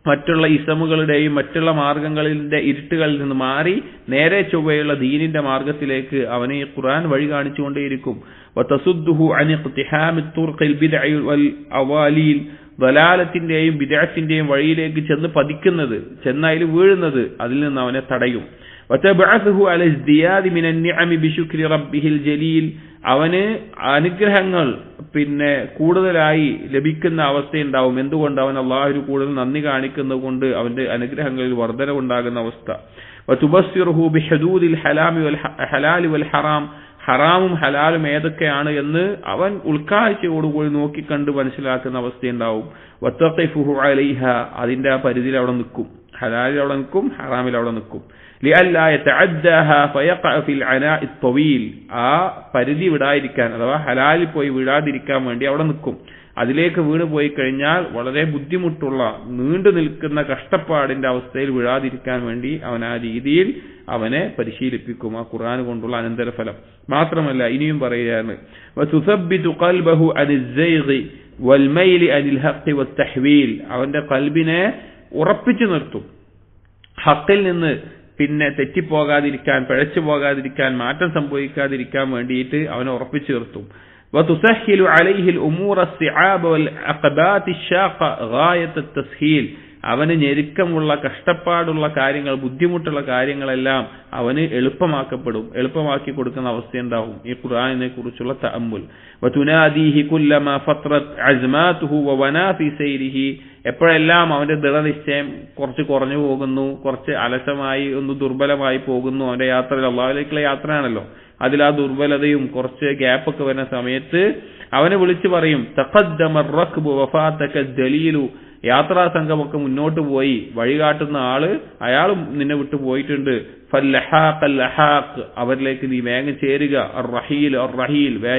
മറ്റുള്ള ഇസമുകളുടെയും മറ്റുള്ള മാർഗങ്ങളുടെ ഇരുട്ടുകളിൽ നിന്ന് മാറി നേരെ ചൊവ്വയുള്ള ദീനിന്റെ മാർഗത്തിലേക്ക് അവനെ ഈ ഖുർആൻ വഴി കാണിച്ചുകൊണ്ടേയിരിക്കും. വതസുദ്ദുഹു അൻ ഇഖ്തിഹാമി തുർഖിൽ ബിദ്അ വൽ അവാലീൽ, ദലാലത്തിന്റെയും ബിദ്അത്തിന്റെയും വഴിയിലേക്ക് ചെന്നതിൽ വീഴുന്നത് അതിൽ നിന്ന് അവനെ തടയും. വതബഅസുഹു അല ഇസ്ദിയാദി മിനൻ നിഅമി ബിശുക്രി റബ്ബിഹിൽ ജലീൽ, അവന് അനുഗ്രഹങ്ങൾ കൂടുതലായി ലഭിക്കുന്ന അവസ്ഥയുണ്ടാവും. എന്തുകൊണ്ട്? അവൻ അള്ളാഹുവിന് കൂടുതൽ നന്ദി കാണിക്കുന്നത് കൊണ്ട് അവന്റെ അനുഗ്രഹങ്ങളിൽ വർധനവുണ്ടാകുന്ന അവസ്ഥ. വതുബസ്സിറുഹു ബിഹുദൂദിൽ ഹലാലി വൽ ഹറാം, ഹറാമും ഹലാലും ഏതൊക്കെയാണ് എന്ന് അവൻ ഉൾക്കാഴ്ചയോടുകൂടി നോക്കിക്കണ്ട് മനസ്സിലാക്കുന്ന അവസ്ഥയുണ്ടാവും. വതഖിഫുഹു അലൈഹ, അതിന്റെ ആ പരിധിയിൽ അവിടെ നിൽക്കും. ഹലാലിൽ അവിടെ നിൽക്കും, ഹറാമിൽ അവിടെ നിൽക്കും. ലിഅല്ലാ യതഅദ്ദാഹ ഫയഖഅ ഫിൽ അനാഇ ത്വീൽ, ആ പരിധി വിടാതിരിക്കാൻ അഥവാ ഹലാലിൽ പോയി വിടാതിരിക്കാൻ വേണ്ടി അവിടെ നിൽക്കും. അതിലേക്ക് വീണ് പോയി കഴിഞ്ഞാൽ വളരെ ബുദ്ധിമുട്ടുള്ള നീണ്ടു നിൽക്കുന്ന കഷ്ടപ്പാടിന്റെ അവസ്ഥയിൽ വിടാതിരിക്കാൻ വേണ്ടി അവൻ ആ രീതിയിൽ അവനെ പരിശീലിപ്പിക്കും. ആ ഖുർആൻ കൊണ്ടുള്ള അനന്തരഫലം മാത്രമല്ല, ഇനിയും പറയുകയാണ് വതുസബ്ബിതു ഖൽബഹു അനിസ്സൈഗി വൽമൈലി അനിൽ ഹഖ് വത്തഹ്വീൽ, അവന്റെ ഖൽബിനെ ഉറപ്പിച്ചു നിർത്തും. ഹഖിൽ നിന്ന് തെറ്റിപ്പോകാതിരിക്കാൻ, പിഴച്ചു പോകാതിരിക്കാൻ, മാറ്റം സംഭവിക്കാതിരിക്കാൻ വേണ്ടിയിട്ട് അവനെ ഉറപ്പിച്ചു നിർത്തും. وتسهل عليه الأمور الصعاب والعقبات الشاقة غاية التسهيل, അവന് ഞെരുക്കമുള്ള കഷ്ടപ്പാടുള്ള കാര്യങ്ങൾ, ബുദ്ധിമുട്ടുള്ള കാര്യങ്ങളെല്ലാം അവന് എളുപ്പമാക്കി കൊടുക്കുന്ന അവസ്ഥയുണ്ടാവും ഈ ഖുർആനിനെ കുറിച്ചുള്ള തഅമ്മുൽ. വതുനാദിഹി കുല്ലമാ ഫത്രത് അസ്മാതുഹു വവനാ ഫീ സൈരിഹി, എപ്പോഴെല്ലാം അവന്റെ ദൃഢനിശ്ചയം കുറച്ച് കുറഞ്ഞു പോകുന്നു, കുറച്ച് അലസമായി ദുർബലമായി പോകുന്നു, അവന്റെ യാത്രയിൽ അള്ളാഹുവിലേക്കുള്ള യാത്രയാണല്ലോ, അതിൽ ആ ദുർബലതയും കുറച്ച് ഗ്യാപ്പൊക്കെ വരുന്ന സമയത്ത് അവനെ വിളിച്ചു പറയും തഖദ്ദമ റക്ബു വഫാതക ദലീലു, യാത്രാ സംഘമൊക്കെ മുന്നോട്ട് പോയി, വഴികാട്ടുന്ന ആള് അയാളും നിന്നെ വിട്ടു പോയിട്ടുണ്ട്, അവരിലേക്ക് നീ വേഗം ചേരുക, റഹീൽ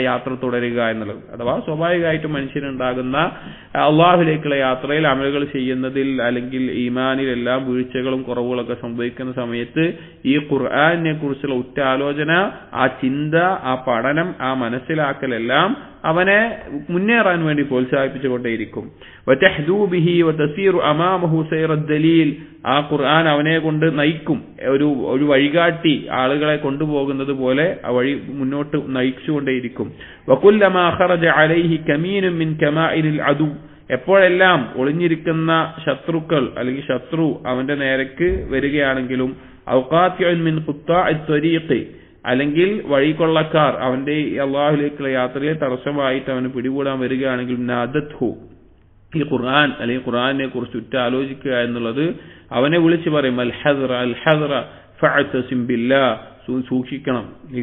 യാത്ര തുടരുക എന്നുള്ളത്. അഥവാ സ്വാഭാവികമായിട്ടും മനുഷ്യനുണ്ടാകുന്ന അള്ളാഹുലേക്കുള്ള യാത്രയിൽ അമലുകൾ ചെയ്യുന്നതിൽ അല്ലെങ്കിൽ ഈമാനിൽ എല്ലാം വീഴ്ചകളും കുറവുകളൊക്കെ സംഭവിക്കുന്ന സമയത്ത് ഈ ഖുർആനിനെ കുറിച്ചുള്ള ഉറ്റാലോചന, ആ ചിന്ത, ആ പഠനം, ആ മനസ്സിലാക്കലെല്ലാം അവനെ മുന്നേറാൻ വേണ്ടി പ്രോത്സാഹിപ്പിച്ചുകൊണ്ടേയിരിക്കും. ആ ഖുർആൻ അവനെ കൊണ്ട് നയിക്കും, ഒരു വഴികാട്ടി ആളുകളെ കൊണ്ടുപോകുന്നത് പോലെ ആ വഴി മുന്നോട്ട് നയിച്ചുകൊണ്ടേയിരിക്കും. വകുല്ലമാ ഖറജ അലൈഹി കമീനും മിൻ കമാഇലിൽ അദു, എപ്പോഴെല്ലാം ഒളിഞ്ഞിരിക്കുന്ന ശത്രുക്കൾ അല്ലെങ്കിൽ ശത്രു അവന്റെ നേരക്ക് വരികയാണെങ്കിലും, ഔഖാത്തിഉൻ മിൻ ഖുത്താഇ ത്വരീഖ്, അല്ലെങ്കിൽ വഴികൊള്ളക്കാർ അവന്റെ അള്ളാഹുലേക്കുള്ള യാത്രയെ തടസ്സമായിട്ട് അവന് പിടികൂടാൻ വരികയാണെങ്കിൽ, നാദത്ഹു, ഈ ഖുർആൻ അല്ലെങ്കിൽ ഖുർആനെ കുറിച്ച് ഉറ്റാലോചിക്കുക എന്നുള്ളത് അവനെ വിളിച്ചു പറയും, അൽ ഹദ്റ ഫഅതസിം ബില്ലാഹ്, സൂക്ഷിക്കണം, നീ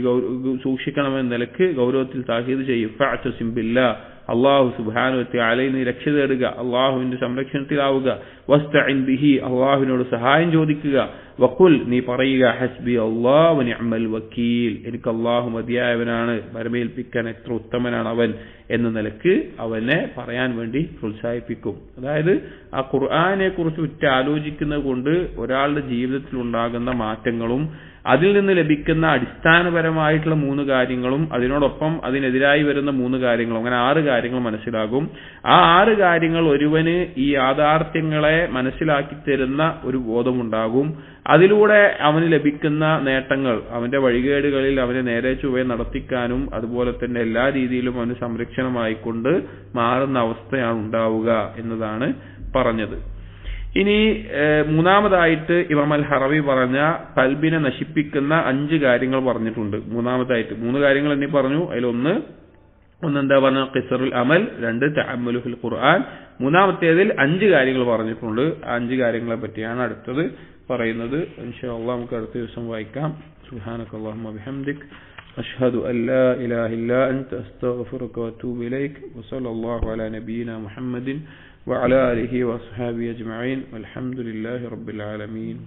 സൂക്ഷിക്കണമെന്ന നിലക്ക് ഗൗരവത്തിൽ താക്കീത് ചെയ്യും. ഫഅതസിം ബില്ലാഹ്, അള്ളാഹു സുബ്ഹാനഹു വ തആലയിൽ നീ രക്ഷ തേടുക, അള്ളാഹുവിന്റെ സംരക്ഷണത്തിലാവുക. വസ്തഇൻ ബിഹി, അള്ളാഹുവിനോട് സഹായം ചോദിക്കുക. വഖുൽ, നീ പറയുക, ഹസ്ബി അല്ലാഹു വ നിഅമൽ വക്കീൽ, എനിക്ക് അള്ളാഹു മതിയായവനാണ്, ഭരമേൽപ്പിക്കാൻ എത്ര ഉത്തമനാണ് അവൻ എന്ന നിലക്ക് അവനെ പറയാൻ വേണ്ടി പ്രോത്സാഹിപ്പിക്കും. അതായത് ആ ഖുർആനെ കുറിച്ച് ഉറ്റാലോചിക്കുന്നത് കൊണ്ട് ഒരാളുടെ ജീവിതത്തിൽ ഉണ്ടാകുന്ന മാറ്റങ്ങളും അതിൽ നിന്ന് ലഭിക്കുന്ന അടിസ്ഥാനപരമായിട്ടുള്ള 3 കാര്യങ്ങളും അതിനോടൊപ്പം അതിനെതിരായി വരുന്ന 3 കാര്യങ്ങളും, അങ്ങനെ 6 കാര്യങ്ങൾ മനസ്സിലാകും. ആ 6 കാര്യങ്ങൾ ഒരുവന് ഈ യാഥാർത്ഥ്യങ്ങളെ മനസ്സിലാക്കി തരുന്ന ഒരു ബോധമുണ്ടാകും. അതിലൂടെ അവന് ലഭിക്കുന്ന നേട്ടങ്ങൾ അവന്റെ വഴികേടുകളിൽ അവനെ നേരെ ചൊവ്വേ നടത്തിക്കാനും അതുപോലെ തന്നെ എല്ലാ രീതിയിലും അവന് സംരക്ഷണമായിക്കൊണ്ട് മാറുന്ന അവസ്ഥയാണ് ഉണ്ടാവുക എന്നതാണ് പറഞ്ഞത്. ഇനി മൂന്നാമതായിട്ട് ഇമാം അൽ ഹറവി പറഞ്ഞ ഖൽബിനെ നശിപ്പിക്കുന്ന 5 കാര്യങ്ങൾ പറഞ്ഞിട്ടുണ്ട്. മൂന്നാമതായിട്ട് 3 കാര്യങ്ങൾ എന്നെ പറഞ്ഞു. ഒന്നെന്താ പറഞ്ഞ ഖിസ്റുൽ അമൽ, 2 തഅമ്മുലു ഫിൽ ഖുർആൻ, മൂന്നാമത്തേതിൽ 5 കാര്യങ്ങൾ പറഞ്ഞിട്ടുണ്ട്. ആ 5 കാര്യങ്ങളെ പറ്റിയാണ് അടുത്തത് പറയുന്നത്. ഇൻഷാ അല്ലാഹ് നമുക്ക് അടുത്ത ദിവസം വായിക്കാം. സുബ്ഹാനകല്ലാഹുമ്മ ബിഹംദിക് അഷ്ഹദു അൻ ലാ ഇലാഹ ഇല്ലാ അൻത അസ്തഗ്ഫിറുക വഅതൂബു ഇലൈക് വസല്ലല്ലാഹു അലാ നബിയിനാ മുഹമ്മദിൻ وعلى آله وأصحابه أجمعين والحمد لله رب العالمين.